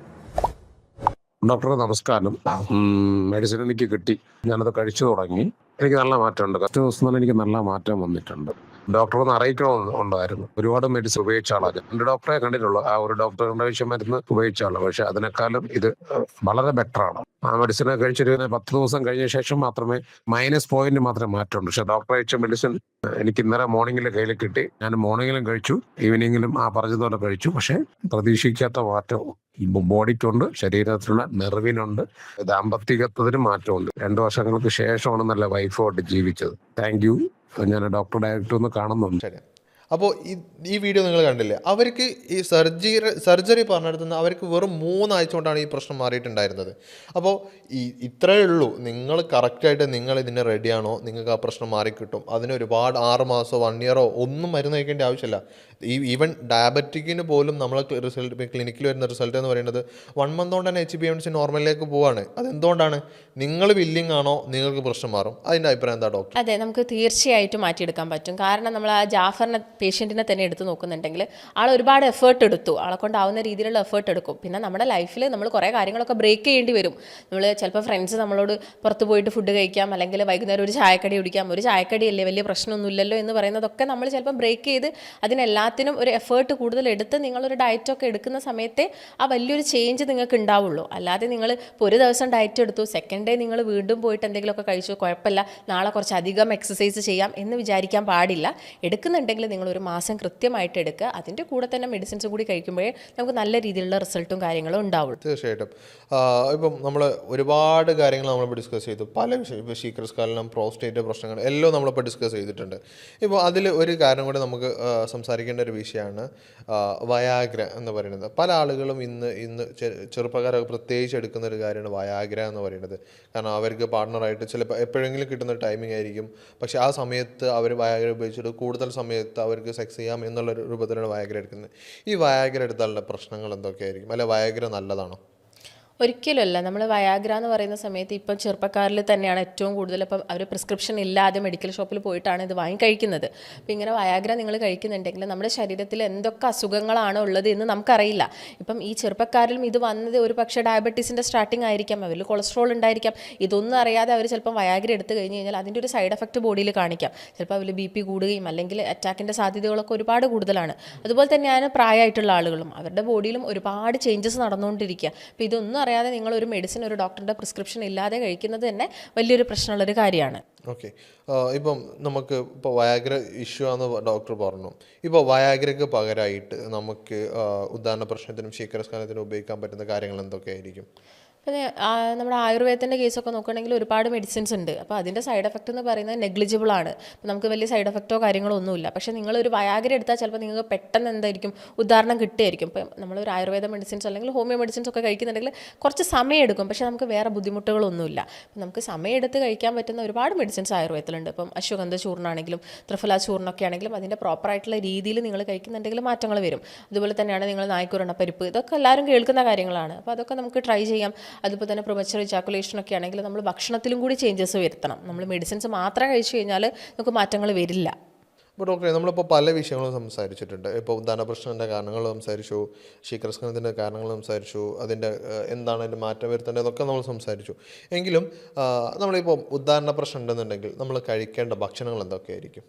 ഡോക്ടറെ നമസ്കാരം. മെഡിസിൻ എനിക്ക് കിട്ടി, ഞാനത് കഴിച്ചു തുടങ്ങി. എനിക്ക് നല്ല മാറ്റമുണ്ട്. കുറച്ച് ദിവസം തന്നെ എനിക്ക് നല്ല മാറ്റം വന്നിട്ടുണ്ട്. ഡോക്ടറെ ഒന്ന് അറിയിക്കണമെന്നുണ്ടായിരുന്നു. ഒരുപാട് മെഡിസിൻ ഉപയോഗിച്ച ആളാണ്. എൻ്റെ ഡോക്ടറെ കണ്ടിട്ടുള്ളൂ, ആ ഒരു ഡോക്ടറുടെ വിഷയം മരുന്ന് ഉപയോഗിച്ച ആളാണ്. പക്ഷെ അതിനേക്കാളും ഇത് വളരെ ബെറ്ററാണ്. ആ മെഡിസിനെ കഴിച്ചൊരു 10 ദിവസം കഴിഞ്ഞ ശേഷം മാത്രമേ -0.1 മാത്രമേ മാറ്റമുണ്ട്. പക്ഷെ ഡോക്ടർ അയച്ച മെഡിസിൻ എനിക്ക് ഇന്നലെ മോർണിംഗിൽ കയ്യിൽ കിട്ടി. ഞാൻ മോർണിംഗിലും കഴിച്ചു, ഈവനിങ്ങിലും ആ പറഞ്ഞതുപോലെ കഴിച്ചു. പക്ഷെ പ്രതീക്ഷിക്കാത്ത മാറ്റം ബോഡിക്കുണ്ട്, ശരീരത്തിലുള്ള നെർവിനുണ്ട്, ദാമ്പത്തികത്വത്തിന് മാറ്റമുണ്ട്. 2 വർഷങ്ങൾക്ക് ശേഷമാണ് നല്ല വൈഫോട്ട് ജീവിച്ചത്. Thank you. ഞാൻ ഡോക്ടർ ഡയറക്റ്റ് ഒന്ന് കാണുന്നുണ്ട്. ശരി, അപ്പോൾ ഈ വീഡിയോ നിങ്ങൾ കണ്ടില്ലേ? അവർക്ക് ഈ സർജറി പറഞ്ഞെടുത്തുന്ന അവർക്ക് വെറും 3 ആഴ്ച കൊണ്ടാണ് ഈ പ്രശ്നം മാറിയിട്ടുണ്ടായിരുന്നത്. അപ്പോൾ ഇത്രയേ ഉള്ളൂ. നിങ്ങൾ കറക്റ്റായിട്ട് നിങ്ങൾ ഇതിന് റെഡിയാണോ, നിങ്ങൾക്ക് ആ പ്രശ്നം മാറിക്കിട്ടും. അതിന് ഒരുപാട് 6 മാസമോ 1 ഇയറോ ഒന്നും മരുന്ന് കഴിക്കേണ്ട ആവശ്യമില്ല. ഈവൻ ഡയബറ്റിക്കിന് പോലും നമ്മൾ ക്ലിനിക്കിൽ വരുന്ന റിസൾട്ട് എന്ന് പറയുന്നത് 1 മന്ത് കൊണ്ട് തന്നെ HbA1c നോർമലിലേക്ക് പോവാണ്. അതെന്തുകൊണ്ടാണ്? നിങ്ങൾ വില്ലിങ് ആണോ, നിങ്ങൾക്ക് പ്രശ്നം മാറും. അതിൻ്റെ അഭിപ്രായം എന്താ ഡോക്ടർ? അതെ, നമുക്ക് തീർച്ചയായിട്ടും മാറ്റിയെടുക്കാൻ പറ്റും. കാരണം നമ്മൾ ആ ജാഫറിനെ പേഷ്യൻറ്റിനെ തന്നെ എടുത്ത് നോക്കുന്നുണ്ടെങ്കിൽ ആൾ ഒരുപാട് എഫേർട്ട് എടുത്തു, ആളെ കൊണ്ടാവുന്ന രീതിയിലുള്ള എഫേർട്ട് എടുക്കും. പിന്നെ നമ്മുടെ ലൈഫിൽ നമ്മൾ കുറേ കാര്യങ്ങളൊക്കെ ബ്രേക്ക് ചെയ്യേണ്ടി വരും. നമ്മൾ ചിലപ്പോൾ ഫ്രണ്ട്സ് നമ്മളോട് പുറത്ത് പോയിട്ട് ഫുഡ് കഴിക്കാം, അല്ലെങ്കിൽ വൈകുന്നേരം ഒരു ചായക്കടി കുടിക്കാം, ഒരു ചായക്കടിയല്ലേ വലിയ പ്രശ്നമൊന്നുമില്ലല്ലോ എന്ന് പറയുന്നതൊക്കെ നമ്മൾ ചിലപ്പോൾ ബ്രേക്ക് ചെയ്ത് അതിനെല്ലാത്തിനും ഒരു എഫേർട്ട് കൂടുതൽ എടുത്ത് നിങ്ങളൊരു ഡയറ്റൊക്കെ എടുക്കുന്ന സമയത്തെ ആ വലിയൊരു ചേഞ്ച് നിങ്ങൾക്ക് ഉണ്ടാവുള്ളൂ. അല്ലാതെ നിങ്ങൾ ഇപ്പോൾ ഒരു ദിവസം ഡയറ്റ് എടുത്തു, സെക്കൻഡ് ഡേ നിങ്ങൾ വീണ്ടും പോയിട്ട് എന്തെങ്കിലുമൊക്കെ കഴിച്ചു, കുഴപ്പമില്ല, നാളെ കുറച്ചധികം എക്സസൈസ് ചെയ്യാം എന്ന് വിചാരിക്കാൻ പാടില്ല. എടുക്കുന്നുണ്ടെങ്കിൽ നിങ്ങൾ ഒരു മാസം കൃത്യമായിട്ട് എടുക്കുക. അതിൻ്റെ കൂടെ തന്നെ മെഡിസിൻസ് കൂടി കഴിക്കുമ്പോഴേ നമുക്ക് നല്ല രീതിയിലുള്ള റിസൾട്ടും കാര്യങ്ങളും ഉണ്ടാവുള്ളൂ. തീർച്ചയായിട്ടും. ഇപ്പം നമ്മൾ ഒരുപാട് കാര്യങ്ങൾ നമ്മളിപ്പോൾ ഡിസ്കസ് ചെയ്തു. പല വിഷയം, ഇപ്പോൾ ശീഘ്രസ്ഖലനം, പ്രോസ്റ്റേറ്റ് പ്രശ്നങ്ങൾ എല്ലാം നമ്മളിപ്പോൾ ഡിസ്കസ് ചെയ്തിട്ടുണ്ട്. ഇപ്പോൾ അതിൽ ഒരു കാര്യം കൂടെ നമുക്ക് സംസാരിക്കേണ്ട ഒരു വിഷയമാണ് വയാഗ്ര എന്ന് പറയുന്നത്. പല ആളുകളും ഇന്ന് ചെറുപ്പക്കാരൊക്കെ പ്രത്യേകിച്ച് എടുക്കുന്ന ഒരു കാര്യമാണ് വയാഗ്ര എന്ന് പറയുന്നത്. കാരണം അവർക്ക് പാർട്ണറായിട്ട് ചിലപ്പോൾ എപ്പോഴെങ്കിലും കിട്ടുന്ന ടൈമിംഗ് ആയിരിക്കും. പക്ഷേ ആ സമയത്ത് അവർ വയാഗ്ര ഉപയോഗിച്ചിട്ട് കൂടുതൽ സമയത്ത് അവർക്ക് സെക്സ് ചെയ്യാം എന്നുള്ള രൂപത്തിലാണ് വയാഗ്ര എടുക്കുന്നത്. ഈ വയാഗ്ര എടുത്താലുള്ള പ്രശ്നങ്ങൾ എന്തൊക്കെയായിരിക്കും? അല്ലെ വയാഗ്ര നല്ലതാണോ? ഒരിക്കലുമല്ല. നമ്മൾ വയാഗ്ര എന്ന് പറയുന്ന സമയത്ത് ഇപ്പം ചെറുപ്പക്കാരിൽ തന്നെയാണ് ഏറ്റവും കൂടുതൽ. ഇപ്പം അവർ പ്രിസ്ക്രിപ്ഷൻ ഇല്ലാതെ മെഡിക്കൽ ഷോപ്പിൽ പോയിട്ടാണ് ഇത് വാങ്ങി കഴിക്കുന്നത്. അപ്പം ഇങ്ങനെ വയാഗ്ര നിങ്ങൾ കഴിക്കുന്നുണ്ടെങ്കിൽ നമ്മുടെ ശരീരത്തിൽ എന്തൊക്കെ അസുഖങ്ങളാണ് ഉള്ളത് എന്ന് നമുക്കറിയില്ല. ഇപ്പം ഈ ചെറുപ്പക്കാരിലും ഇത് വന്നത് ഒരു പക്ഷേ ഡയബറ്റീസിൻ്റെ സ്റ്റാർട്ടിങ് ആയിരിക്കാം, അവരിൽ കൊളസ്ട്രോൾ ഉണ്ടായിരിക്കാം. ഇതൊന്നും അറിയാതെ അവർ ചിലപ്പം വയാഗ്ര എടുത്തു കഴിഞ്ഞ് കഴിഞ്ഞാൽ അതിൻ്റെ ഒരു സൈഡ് എഫക്റ്റ് ബോഡിയിൽ കാണിക്കാം. ചിലപ്പോൾ അവർ BP കൂടുകയും അല്ലെങ്കിൽ അറ്റാക്കിൻ്റെ സാധ്യതകളൊക്കെ ഒരുപാട് കൂടുതലാണ്. അതുപോലെ തന്നെയാണ് പ്രായമായിട്ടുള്ള ആളുകളും, അവരുടെ ബോഡിയിലും ഒരുപാട് ചേഞ്ചസ് നടന്നുകൊണ്ടിരിക്കുക. അപ്പോൾ ഇതൊന്നും അറിയാതെ നിങ്ങൾ ഒരു മെഡിസിൻ ഒരു ഡോക്ടറുടെ പ്രിസ്ക്രിപ്ഷൻ ഇല്ലാതെ കഴിക്കുന്നത് തന്നെ വലിയൊരു പ്രശ്നമുള്ളൊരു കാര്യമാണ്. ഓക്കെ, ഇപ്പം നമുക്ക് ഇപ്പോൾ വയാഗ്ര ഇഷ്യൂ ആണെന്ന് ഡോക്ടർ പറഞ്ഞു. ഇപ്പോൾ വയാഗ്രയ്ക്ക് പകരമായിട്ട് നമുക്ക് ഉദാഹരണ പ്രശ്നത്തിനും ശീഘ്രസ്ഖലനത്തിനും ഉപയോഗിക്കാൻ പറ്റുന്ന കാര്യങ്ങൾ എന്തൊക്കെയായിരിക്കും? പിന്നെ നമ്മുടെ ആയുർവേദത്തിൻ്റെ കേസൊക്കെ നോക്കുകയാണെങ്കിൽ ഒരുപാട് മെഡിസിൻസ് ഉണ്ട്. അപ്പോൾ അതിൻ്റെ സൈഡ് എഫക്റ്റ് എന്ന് പറയുന്നത് നെഗ്ലിജിബിൾ ആണ്. അപ്പോൾ നമുക്ക് വലിയ സൈഡ് എഫക്റ്റോ കാര്യങ്ങളോ ഒന്നുമില്ല. പക്ഷേ നിങ്ങളൊരു വയാഗ്ര എടുത്താൽ ചിലപ്പോൾ നിങ്ങൾക്ക് പെട്ടെന്ന് എന്തായിരിക്കും ഉദാഹരണം കിട്ടുമായിരിക്കും. ഇപ്പം നമ്മളൊരു ആയുർവേദ മെഡിസിൻസ് അല്ലെങ്കിൽ ഹോമിയോ മെഡിസിൻസ് ഒക്കെ കഴിക്കുന്നുണ്ടെങ്കിൽ കുറച്ച് സമയം എടുക്കും, പക്ഷേ നമുക്ക് വേറെ ബുദ്ധിമുട്ടുകളൊന്നുമില്ല. നമുക്ക് സമയം എടുത്ത് കഴിക്കാൻ പറ്റുന്ന ഒരുപാട് മെഡിസിൻസ് ആയുർവേദത്തിലുണ്ട്. ഇപ്പം അശ്വഗന്ധ ചൂർണ്ണാണെങ്കിലും ത്രിഫല ചൂർണ്ണമൊക്കെ ആണെങ്കിലും അതിൻ്റെ പ്രോപ്പറായിട്ടുള്ള രീതിയിൽ നിങ്ങൾ കഴിക്കുന്നുണ്ടെങ്കിൽ മാറ്റങ്ങൾ വരും. അതുപോലെ തന്നെയാണ് നിങ്ങൾ നായ്ക്കുരണ പരിപ്പ്, ഇതൊക്കെ എല്ലാവരും കേൾക്കുന്ന കാര്യങ്ങളാണ്. അപ്പോൾ അതൊക്കെ നമുക്ക് ട്രൈ ചെയ്യാം. അതുപോലെ തന്നെ പ്രിമച്വർ ഇജാക്കുലേഷൻ ഒക്കെ ആണെങ്കിൽ നമ്മൾ ഭക്ഷണത്തിലും കൂടി ചേഞ്ചസ് വരുത്തണം. നമ്മൾ മെഡിസിൻസ് മാത്രം കഴിച്ചു കഴിഞ്ഞാൽ നമുക്ക് മാറ്റങ്ങൾ വരില്ല. ഇപ്പോൾ ഡോക്ടറെ, നമ്മളിപ്പോൾ പല വിഷയങ്ങളും സംസാരിച്ചിട്ടുണ്ട്. ഇപ്പോൾ ഉദാഹരണ പ്രശ്നത്തിൻ്റെ കാരണങ്ങൾ സംസാരിച്ചു, ശീഘ്രസ്ഖലനത്തിൻ്റെ കാരണങ്ങൾ സംസാരിച്ചു, അതിൻ്റെ എന്താണ് അതിൻ്റെ മാറ്റം വരുത്തേണ്ടതൊക്കെ നമ്മൾ സംസാരിച്ചു. എങ്കിലും നമ്മളിപ്പോൾ ഉദാഹരണ പ്രശ്നം ഉണ്ടെന്നുണ്ടെങ്കിൽ നമ്മൾ കഴിക്കേണ്ട ഭക്ഷണങ്ങൾ എന്തൊക്കെയായിരിക്കും?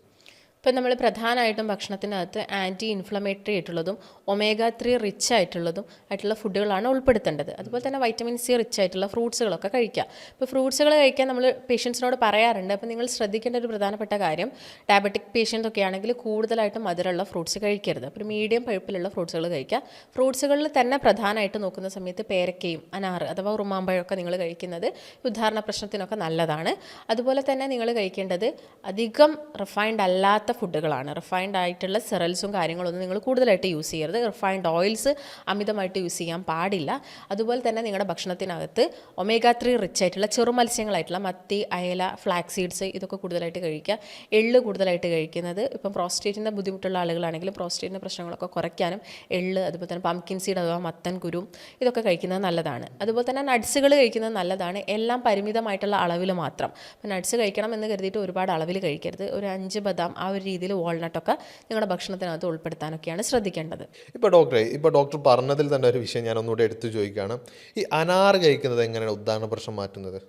ഇപ്പം നമ്മൾ പ്രധാനമായിട്ടും ഭക്ഷണത്തിനകത്ത് ആൻറ്റി ഇൻഫ്ലമേറ്ററി ആയിട്ടുള്ളതും ഒമേഗ 3 റിച്ച് ആയിട്ടുള്ള ഫുഡുകളാണ് ഉൾപ്പെടുത്തേണ്ടത്. അതുപോലെ തന്നെ വൈറ്റമിൻ സി റിച്ച് ആയിട്ടുള്ള ഫ്രൂട്ട്സുകളൊക്കെ കഴിക്കുക. ഇപ്പോൾ ഫ്രൂട്ട്സുകൾ കഴിക്കാൻ നമ്മൾ പേഷ്യൻസിനോട് പറയാറുണ്ട്. അപ്പോൾ നിങ്ങൾ ശ്രദ്ധിക്കേണ്ട ഒരു പ്രധാനപ്പെട്ട കാര്യം, ഡയബറ്റിക് പേഷ്യൻ്റ് ഒക്കെ ആണെങ്കിൽ കൂടുതലായിട്ട് മധുരമുള്ള ഫ്രൂട്ട്സ് കഴിക്കരുത്. അപ്പോൾ മീഡിയം പഴുപ്പിലുള്ള ഫ്രൂട്ട്സുകൾ കഴിക്കുക. ഫ്രൂട്ട്സുകളിൽ തന്നെ പ്രധാനമായിട്ട് നോക്കുന്ന സമയത്ത് പേരക്കയും അനാറ് അഥവാ ഉറുമാമ്പഴമൊക്കെ നിങ്ങൾ കഴിക്കുന്നത് ഉദാഹരണ പ്രശ്നത്തിനൊക്കെ നല്ലതാണ്. അതുപോലെ തന്നെ നിങ്ങൾ കഴിക്കേണ്ടത് അധികം റിഫൈൻഡ് അല്ലാത്ത ഫുഡുകളാണ്. റിഫൈൻഡ് ആയിട്ടുള്ള സെറൽസും കാര്യങ്ങളൊന്നും നിങ്ങൾ കൂടുതലായിട്ട് യൂസ് ചെയ്യരുത്. റിഫൈൻഡ് ഓയിൽസ് അമിതമായിട്ട് യൂസ് ചെയ്യാൻ പാടില്ല. അതുപോലെ തന്നെ നിങ്ങളുടെ ഭക്ഷണത്തിനകത്ത് ഒമേഗ 3 റിച്ച് ആയിട്ടുള്ള ചെറുമത്സ്യങ്ങളായിട്ടുള്ള മത്തി, അയല, ഫ്ലാക്സ് സീഡ്സ് ഇതൊക്കെ കൂടുതലായിട്ട് കഴിക്കുക. എള്ള് കൂടുതലായിട്ട് കഴിക്കുന്നത്, ഇപ്പം പ്രോസ്റ്റേറ്റിൻ്റെ ബുദ്ധിമുട്ടുള്ള ആളുകളാണെങ്കിലും പ്രോസ്റ്റേറ്റിൻ്റെ പ്രശ്നങ്ങളൊക്കെ കുറയ്ക്കാനും എള്ള്, അതുപോലെ തന്നെ പംകിൻ സീഡ് അഥവാ മത്തൻ കുരു ഇതൊക്കെ കഴിക്കുന്നത് നല്ലതാണ്. അതുപോലെ തന്നെ നട്ട്സുകൾ കഴിക്കുന്നത് നല്ലതാണ്, എല്ലാം പരിമിതമായിട്ടുള്ള അളവിൽ മാത്രം. അപ്പം നട്ട്സ് കഴിക്കണം എന്ന് കരുതിയിട്ട് ഒരുപാട് അളവിൽ കഴിക്കരുത്. ഒരു 5 ബദാം ആ ഒരു രീതിയിൽ വാൾനട്ടൊക്കെ നിങ്ങളുടെ ഭക്ഷണത്തിനകത്ത് ഉൾപ്പെടുത്താനൊക്കെയാണ് ശ്രദ്ധിക്കേണ്ടത്. ഇപ്പോൾ ഡോക്ടർ പറഞ്ഞതിൽ തന്നെ ഒരു വിഷയം ഞാൻ ഒന്നുകൂടെ എടുത്തു ചോദിക്കുകയാണ്. ഈ അനാർ കഴിക്കുന്നത് എങ്ങനെയാണ് ഉദാഹരണ പ്രശ്നം മാറ്റുന്നത്?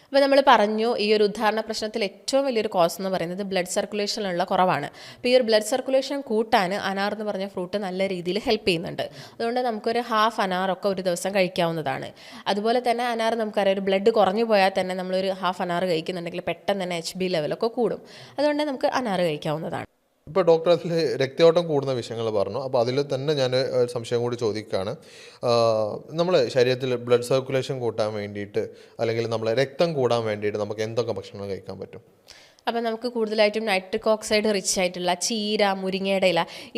അപ്പോൾ നമ്മൾ പറഞ്ഞു, ഈ ഒരു ഉദാഹരണ പ്രശ്നത്തിൽ ഏറ്റവും വലിയൊരു കോസ് എന്ന് പറയുന്നത് ബ്ലഡ് സർക്കുലേഷനിലുള്ള കുറവാണ്. അപ്പോൾ ഈ ഒരു ബ്ലഡ് സർക്കുലേഷൻ കൂട്ടാൻ അനാർ എന്ന് പറഞ്ഞ ഫ്രൂട്ട് നല്ല രീതിയിൽ ഹെൽപ്പ് ചെയ്യുന്നുണ്ട്. അതുകൊണ്ട് നമുക്കൊരു ഹാഫ് അനാറൊക്കെ ഒരു ദിവസം കഴിക്കാവുന്നതാണ്. അതുപോലെ തന്നെ അനാർ നമുക്കറിയാം, ഒരു ബ്ലഡ് കുറഞ്ഞു പോയാൽ തന്നെ നമ്മളൊരു ഹാഫ് അനാർ കഴിക്കുന്നുണ്ടെങ്കിൽ പെട്ടെന്ന് തന്നെ HB ലെവലൊക്കെ കൂടും. അതുകൊണ്ട് നമുക്ക് അനാർ കഴിക്കാവുന്നതാണ്. ഇപ്പോൾ ഡോക്ടർ അതിൽ രക്തയോട്ടം കൂടുന്ന വിഷയങ്ങൾ പറഞ്ഞു. അപ്പോൾ അതിൽ തന്നെ ഞാൻ ഒരു സംശയം കൂടി ചോദിക്കുകയാണ്. നമ്മൾ ശരീരത്തിൽ ബ്ലഡ് സർക്കുലേഷൻ കൂട്ടാൻ വേണ്ടിയിട്ട് അല്ലെങ്കിൽ നമ്മളെ രക്തം കൂടാൻ വേണ്ടിയിട്ട് നമുക്ക് എന്തൊക്കെ ഭക്ഷണങ്ങൾ കഴിക്കാൻ പറ്റും? അപ്പം നമുക്ക് കൂടുതലായിട്ടും നൈട്രിക് ഓക്സൈഡ് റിച്ച് ആയിട്ടുള്ള ചീര, മുരിങ്ങയുടെ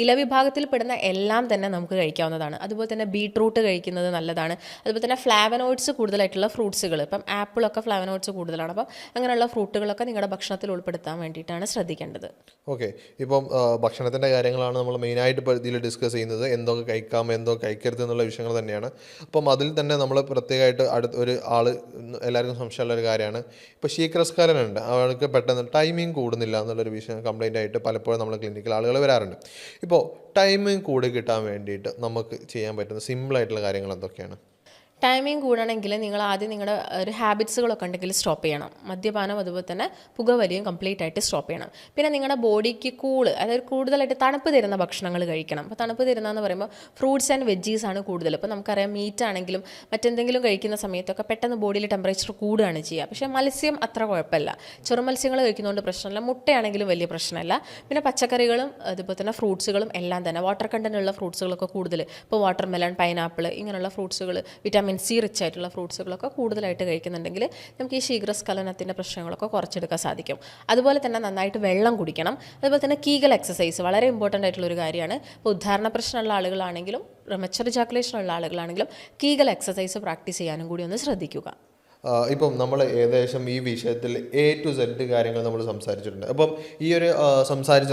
ഇല വിഭാഗത്തിൽ പെടുന്ന എല്ലാം തന്നെ നമുക്ക് കഴിക്കാവുന്നതാണ്. അതുപോലെ തന്നെ ബീട്രൂട്ട് കഴിക്കുന്നത് നല്ലതാണ്. അതുപോലെ തന്നെ ഫ്ലാവനോയിഡ്സ് കൂടുതലായിട്ടുള്ള ഫ്രൂട്ട്സുകൾ, ഇപ്പം ആപ്പിളൊക്കെ ഫ്ലാവനോയിഡ്സ് കൂടുതലാണ്. അപ്പം അങ്ങനെയുള്ള ഫ്രൂട്ടുകളൊക്കെ നിങ്ങളുടെ ഭക്ഷണത്തിൽ ഉൾപ്പെടുത്താൻ വേണ്ടിയിട്ടാണ് ശ്രദ്ധിക്കേണ്ടത്. ഓക്കെ, ഇപ്പം ഭക്ഷണത്തിൻ്റെ കാര്യങ്ങളാണ് നമ്മൾ മെയിനായിട്ട് ഇപ്പോൾ ഇതിൽ ഡിസ്കസ് ചെയ്യുന്നത്. എന്തൊക്കെ കഴിക്കാം, എന്തൊക്കെ കഴിക്കരുത് എന്നുള്ള വിഷയങ്ങൾ തന്നെയാണ്. അപ്പം അതിൽ തന്നെ നമ്മൾ പ്രത്യേകമായിട്ട് ഒരു ആൾ എല്ലാവർക്കും സംശയമുള്ള ഒരു കാര്യമാണ്. ഇപ്പോൾ ശീഘ്രസ്ഖലനുണ്ട്, അവർക്ക് പെട്ടെന്ന് ടൈമിങ് കൂടുന്നില്ല എന്നുള്ളൊരു വിഷയം കംപ്ലൈൻ്റ് ആയിട്ട് പലപ്പോഴും നമ്മൾ ക്ലിനിക്കിൽ ആളുകൾ വരാറുണ്ട്. ഇപ്പോൾ ടൈമിങ് കൂടി കിട്ടാൻ വേണ്ടിയിട്ട് നമുക്ക് ചെയ്യാൻ പറ്റുന്ന സിമ്പിളായിട്ടുള്ള കാര്യങ്ങൾ എന്തൊക്കെയാണ്? ടൈമിംഗ് കൂടണമെങ്കിൽ നിങ്ങൾ ആദ്യം നിങ്ങളുടെ ഒരു ഹാബിറ്റ്സുകളൊക്കെ ഉണ്ടെങ്കിൽ സ്റ്റോപ്പ് ചെയ്യണം. മദ്യപാനം അതുപോലെ തന്നെ പുകവലിയും കംപ്ലീറ്റ് ആയിട്ട് സ്റ്റോപ്പ് ചെയ്യണം. പിന്നെ നിങ്ങളുടെ ബോഡിക്ക് അതായത് കൂടുതലായിട്ട് തണുപ്പ് തരുന്ന ഭക്ഷണങ്ങൾ കഴിക്കണം. അപ്പോൾ തണുപ്പ് തരുന്നതെന്ന് പറയുമ്പോൾ ഫ്രൂട്ട്സ് ആൻഡ് വെജീസ് ആണ് കൂടുതൽ. ഇപ്പോൾ നമുക്കറിയാം, മീറ്റ് ആണെങ്കിലും മറ്റെന്തെങ്കിലും കഴിക്കുന്ന സമയത്തൊക്കെ പെട്ടെന്ന് ബോഡിയിൽ ടെമ്പറേച്ചർ കൂടുകയാണ് ചെയ്യുക. പക്ഷേ മത്സ്യം അത്ര കുഴപ്പമില്ല. ചെറുമത്സ്യങ്ങൾ കഴിക്കുന്നതുകൊണ്ട് പ്രശ്നമില്ല. മുട്ടയാണെങ്കിലും വലിയ പ്രശ്നമല്ല. പിന്നെ പച്ചക്കറികളും അതുപോലെ തന്നെ ഫ്രൂട്ട്സുകളും എല്ലാം തന്നെ വാട്ടർ കണ്ടൻ്റ് ഉള്ള ഫ്രൂട്ട്സുകളൊക്കെ കൂടുതൽ, ഇപ്പോൾ വാട്ടർ മെലൺ, പൈനാപ്പിൾ ഇങ്ങനെയുള്ള ഫ്രൂട്ട്സുകൾ, വിറ്റാമിൻ സി റിച്ച് ആയിട്ടുള്ള ഫ്രൂട്ട്സുകളൊക്കെ കൂടുതലായിട്ട് കഴിക്കുന്നുണ്ടെങ്കിൽ നമുക്ക് ഈ ശീഘ്രസ്ഖലനത്തിൻ്റെ പ്രശ്നങ്ങളൊക്കെ കുറച്ചെടുക്കാൻ സാധിക്കും. അതുപോലെ തന്നെ നന്നായിട്ട് വെള്ളം കുടിക്കണം. അതുപോലെ തന്നെ കീഗൽ എക്സസൈസ് വളരെ ഇമ്പോർട്ടൻ്റ് ആയിട്ടുള്ളൊരു കാര്യമാണ്. ഇപ്പോൾ ഉദാഹരണ പ്രശ്നമുള്ള ആളുകളാണെങ്കിലും പ്രിമച്വർ ഇജാക്കുലേഷൻ ഉള്ള ആളുകളാണെങ്കിലും കീഗൽ എക്സസൈസ് പ്രാക്ടീസ് ചെയ്യാനും കൂടി ഒന്ന് ശ്രദ്ധിക്കുക. ഇപ്പം നമ്മൾ ഏകദേശം ഈ വിഷയത്തിൽ A to Z കാര്യങ്ങൾ നമ്മൾ സംസാരിച്ചിട്ടുണ്ട്. അപ്പം ഈ ഒരു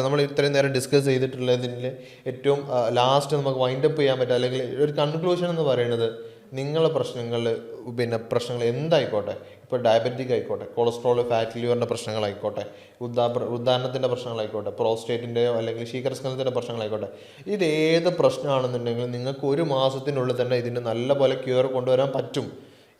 നമ്മൾ ഇത്രയും നേരം ഡിസ്കസ് ചെയ്തിട്ടുള്ളതിൽ ഏറ്റവും ലാസ്റ്റ് നമുക്ക് വൈൻഡപ്പ് ചെയ്യാൻ പറ്റുക അല്ലെങ്കിൽ ഒരു കൺക്ലൂഷൻ എന്ന് പറയുന്നത്, നിങ്ങളുടെ പ്രശ്നങ്ങൾ എന്തായിക്കോട്ടെ, ഇപ്പോൾ ഡയബറ്റിക് ആയിക്കോട്ടെ, കൊളസ്ട്രോൾ, ഫാറ്റ് ലിവറിൻ്റെ പ്രശ്നങ്ങളായിക്കോട്ടെ, ഉദാഹരണത്തിൻ്റെ പ്രശ്നങ്ങളായിക്കോട്ടെ, പ്രോസ്റ്റേറ്റിൻ്റെയോ അല്ലെങ്കിൽ ശീഘ്രസ്ഖലനത്തിൻ്റെ പ്രശ്നങ്ങളായിക്കോട്ടെ, ഇതേത് പ്രശ്നമാണെന്നുണ്ടെങ്കിലും നിങ്ങൾക്ക് 1 മാസത്തിനുള്ളിൽ തന്നെ ഇതിന് നല്ലപോലെ ക്യൂർ കൊണ്ടുവരാൻ പറ്റും.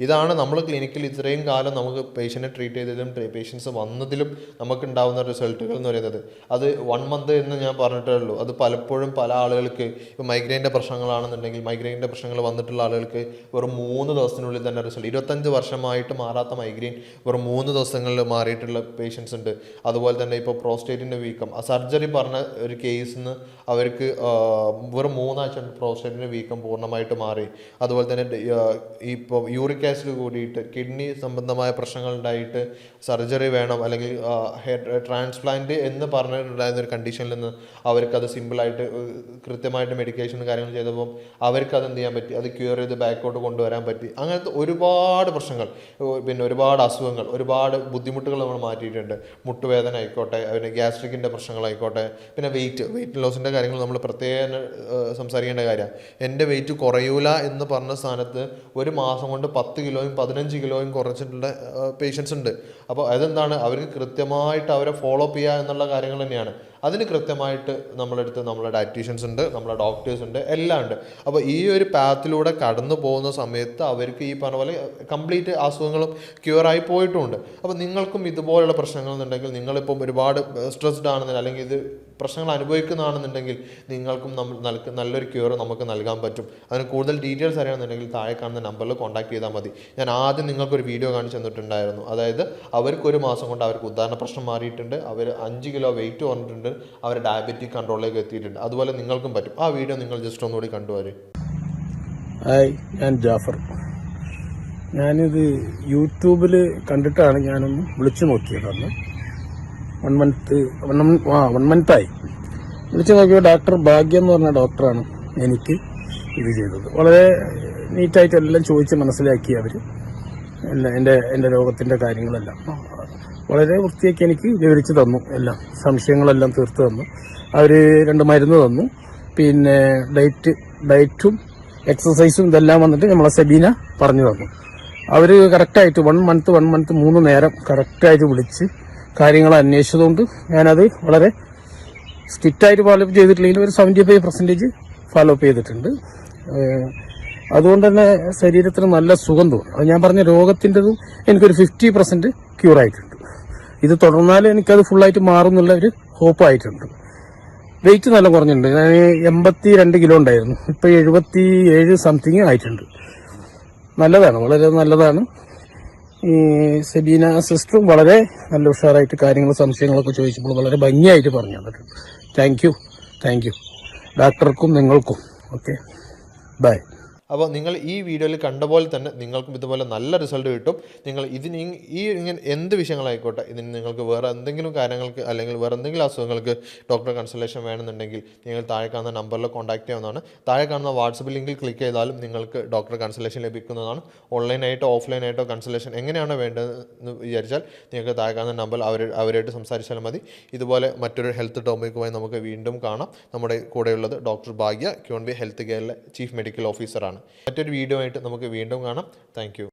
ഇതാണ് നമ്മൾ ക്ലിനിക്കിൽ ഇത്രയും കാലം നമുക്ക് പേഷ്യൻറ്റിനെ ട്രീറ്റ് ചെയ്തതിലും പേഷ്യൻസ് വന്നതിലും നമുക്കുണ്ടാകുന്ന റിസൾട്ടുകൾ എന്ന് പറയുന്നത്. അത് 1 മന്ത് എന്ന് ഞാൻ പറഞ്ഞിട്ടേ ഉള്ളൂ. അത് പലപ്പോഴും പല ആളുകൾക്ക് ഇപ്പോൾ മൈഗ്രെയിൻ്റെ പ്രശ്നങ്ങളാണെന്നുണ്ടെങ്കിൽ മൈഗ്രെയിൻ്റെ പ്രശ്നങ്ങൾ വന്നിട്ടുള്ള ആളുകൾക്ക് വെറും 3 ദിവസത്തിനുള്ളിൽ തന്നെ റിസൾട്ട്. 25 വർഷമായിട്ട് മാറാത്ത മൈഗ്രെയിൻ വെറും 3 ദിവസങ്ങളിൽ മാറിയിട്ടുള്ള പേഷ്യൻസ് ഉണ്ട്. അതുപോലെ തന്നെ ഇപ്പോൾ പ്രോസ്റ്റേറ്റിൻ്റെ വീക്കം, സർജറി പറഞ്ഞ ഒരു കേസിൽ നിന്ന് അവർക്ക് വെറും 3 ആഴ്ച പ്രോസ്റ്റേറ്റിൻ്റെ വീക്കം പൂർണ്ണമായിട്ട് മാറി. അതുപോലെ തന്നെ ഇപ്പോൾ യൂറിക് ആസിഡ് കൂടിയിട്ട് കിഡ്നി സംബന്ധമായ പ്രശ്നങ്ങൾ ഉണ്ടായിട്ട് സർജറി വേണം അല്ലെങ്കിൽ ട്രാൻസ്പ്ലാന്റ് എന്ന് പറഞ്ഞിട്ടുണ്ടായിരുന്ന ഒരു കണ്ടീഷനിൽ നിന്ന് അവർക്കത് സിമ്പിളായിട്ട് കൃത്യമായിട്ട് മെഡിക്കേഷൻ കാര്യങ്ങൾ ചെയ്തപ്പോൾ അവർക്കത് എന്ത് ചെയ്യാൻ പറ്റി, അത് ക്യൂർ ചെയ്ത് ബാക്കോട്ട് കൊണ്ടുവരാൻ പറ്റി. അങ്ങനത്തെ ഒരുപാട് പ്രശ്നങ്ങൾ, പിന്നെ ഒരുപാട് അസുഖങ്ങൾ, ഒരുപാട് ബുദ്ധിമുട്ടുകൾ നമ്മൾ മാറ്റിയിട്ടുണ്ട്. മുട്ടുവേദന ആയിക്കോട്ടെ, പിന്നെ ഗ്യാസ്ട്രിക്കിൻ്റെ പ്രശ്നങ്ങളായിക്കോട്ടെ, പിന്നെ വെയിറ്റ് ലോസിൻ്റെ കാര്യങ്ങൾ നമ്മൾ പ്രത്യേകം സംസാരിക്കേണ്ട കാര്യമാണ്. എൻ്റെ വെയിറ്റ് കുറയൂല എന്ന് പറഞ്ഞ സ്ഥാനത്ത് ഒരു മാസം കൊണ്ട് 10 കിലോയും 15 കിലോയും കുറച്ചിട്ടുള്ള പേഷ്യൻസ് ഉണ്ട്. അപ്പോൾ അതെന്താണ്, അവർക്ക് കൃത്യമായിട്ട് അവരെ ഫോളോ അപ്പ് ചെയ്യുക എന്നുള്ള കാര്യങ്ങൾ തന്നെയാണ്. അതിന് കൃത്യമായിട്ട് നമ്മളടുത്ത് നമ്മളെ ഡയറ്റീഷ്യൻസ് ഉണ്ട്, നമ്മളെ ഡോക്ടേഴ്സ് ഉണ്ട്, എല്ലാം ഉണ്ട്. അപ്പോൾ ഈ ഒരു പാത്തിലൂടെ കടന്നു പോകുന്ന സമയത്ത് അവർക്ക് ഈ പറഞ്ഞ പോലെ കംപ്ലീറ്റ് അസുഖങ്ങളും ക്യൂറായി പോയിട്ടുമുണ്ട്. അപ്പോൾ നിങ്ങൾക്കും ഇതുപോലുള്ള പ്രശ്നങ്ങളെന്നുണ്ടെങ്കിൽ, നിങ്ങളിപ്പം ഒരുപാട് സ്ട്രെസ്ഡ് ആണെന്നുണ്ടെങ്കിൽ അല്ലെങ്കിൽ ഇത് പ്രശ്നങ്ങൾ അനുഭവിക്കുന്നതാണെന്നുണ്ടെങ്കിൽ നിങ്ങൾക്കും നല്ലൊരു ക്യൂർ നമുക്ക് നൽകാൻ പറ്റും. അതിന് കൂടുതൽ ഡീറ്റെയിൽസ് അറിയണമെന്നുണ്ടെങ്കിൽ താഴെ കാണുന്ന നമ്പറിൽ കോൺടാക്ട് ചെയ്താൽ മതി. ഞാൻ ആദ്യം നിങ്ങൾക്കൊരു വീഡിയോ കാണിച്ചു തന്നിട്ടുണ്ടായിരുന്നു. അതായത് അവർക്കൊരു മാസം കൊണ്ട് അവർക്ക് ഉദാഹരണ പ്രശ്നം മാറിയിട്ടുണ്ട്, അവർ 5 കിലോ വെയിറ്റ് കുറഞ്ഞിട്ടുണ്ട്, അവർ ഡയബറ്റിക് കൺട്രോളിലേക്ക് എത്തിയിട്ടുണ്ട്. അതുപോലെ നിങ്ങൾക്കും പറ്റും. ആ വീഡിയോ നിങ്ങൾ ജസ്റ്റ് ഒന്നുകൂടി കണ്ടുവരും. ഹായ്, ഞാൻ ജാഫർ. ഞാനിത് യൂട്യൂബിൽ കണ്ടിട്ടാണ് ഞാനൊന്ന് വിളിച്ചു നോക്കിയതാണ്. 1 മന്തായി വിളിച്ചു നോക്കിയപ്പോൾ ഡോക്ടർ ഭാഗ്യം എന്ന് പറഞ്ഞ ഡോക്ടറാണ് എനിക്ക് ഇത് ചെയ്തത്. വളരെ നീറ്റായിട്ട് എല്ലാം ചോദിച്ച് മനസ്സിലാക്കി അവർ എൻ്റെ രോഗത്തിൻ്റെ കാര്യങ്ങളെല്ലാം വളരെ വൃത്തിയാക്കി എനിക്ക് വിവരിച്ച് തന്നു. എല്ലാം സംശയങ്ങളെല്ലാം തീർത്ത് തന്നു. അവർ 2 മരുന്ന് തന്നു. പിന്നെ ഡയറ്റും എക്സസൈസും ഇതെല്ലാം വന്നിട്ട് നമ്മളെ സെബീന പറഞ്ഞു തന്നു. അവർ കറക്റ്റായിട്ട് 1 മന്ത് 3 നേരം കറക്റ്റായിട്ട് വിളിച്ച് കാര്യങ്ങൾ അന്വേഷിച്ചതുകൊണ്ട് ഞാനത് വളരെ സ്ട്രിക്റ്റായിട്ട് ഫോളോ അപ്പ് ചെയ്തിട്ടില്ലെങ്കിൽ ഒരു 75% ഫോളോ അപ്പ് ചെയ്തിട്ടുണ്ട്. അതുകൊണ്ട് തന്നെ ശരീരത്തിന് നല്ല സുഖം തോന്നും. അത് ഞാൻ പറഞ്ഞ രോഗത്തിൻ്റെതും എനിക്കൊരു 50% ക്യൂറായിട്ടുണ്ട്. ഇത് തുടർന്നാൽ എനിക്കത് ഫുള്ളായിട്ട് മാറും എന്നുള്ള ഒരു ഹോപ്പായിട്ടുണ്ട്. വെയിറ്റ് നല്ല കുറഞ്ഞിട്ടുണ്ട്. ഞാൻ 82 കിലോ ഉണ്ടായിരുന്നു, ഇപ്പോൾ 77 സംതിങ് ആയിട്ടുണ്ട്. നല്ലതാണ്, വളരെ നല്ലതാണ്. ഈ സെബീന സിസ്റ്ററും വളരെ നല്ല ഉഷാറായിട്ട് കാര്യങ്ങളും സംശയങ്ങളൊക്കെ ചോദിച്ചപ്പോൾ വളരെ ഭംഗിയായിട്ട് പറഞ്ഞു തന്നിട്ടുണ്ട്. താങ്ക് യു ഡോക്ടർക്കും നിങ്ങൾക്കും. Okay, bye. അപ്പോൾ നിങ്ങൾ ഈ വീഡിയോയിൽ കണ്ട പോലെ തന്നെ നിങ്ങൾക്കും ഇതുപോലെ നല്ല റിസൾട്ട് കിട്ടും. നിങ്ങൾ ഇതിന് ഇങ്ങനെ എന്ത് വിഷയങ്ങളായിക്കോട്ടെ, ഇതിന് നിങ്ങൾക്ക് വേറെ എന്തെങ്കിലും കാര്യങ്ങൾക്ക് അല്ലെങ്കിൽ വേറെ എന്തെങ്കിലും അസുഖങ്ങൾക്ക് ഡോക്ടർ കൺസൾട്ടേഷൻ വേണമെന്നുണ്ടെങ്കിൽ നിങ്ങൾ താഴെ കാണുന്ന നമ്പറിൽ കോൺടാക്ട് ചെയ്യാവുന്നതാണ്. താഴെ കാണുന്ന വാട്സപ്പ് ലിങ്കിൽ ക്ലിക്ക് ചെയ്താലും നിങ്ങൾക്ക് ഡോക്ടർ കൺസൾട്ടേഷൻ ലഭിക്കുന്നതാണ്. ഓൺലൈനായിട്ടോ ഓഫ്ലൈനായിട്ടോ കൺസൾട്ടേഷൻ എങ്ങനെയാണോ വേണ്ടതെന്ന് വിചാരിച്ചാൽ നിങ്ങൾക്ക് താഴെ കാണുന്ന നമ്പർ അവരായിട്ട് സംസാരിച്ചാൽ മതി. ഇതുപോലെ മറ്റൊരു ഹെൽത്ത് ടോപ്പിക്കുമായി നമുക്ക് വീണ്ടും കാണാം. നമ്മുടെ കൂടെയുള്ളത് ഡോക്ടർ ഭാഗ്യ, ക്യൂൺബി ഹെൽത്ത് കെയറിലെ ചീഫ് മെഡിക്കൽ ഓഫീസറാണ്. മറ്റൊരു വീഡിയോ ആയിട്ട് നമുക്ക് വീണ്ടും കാണാം. Thank you.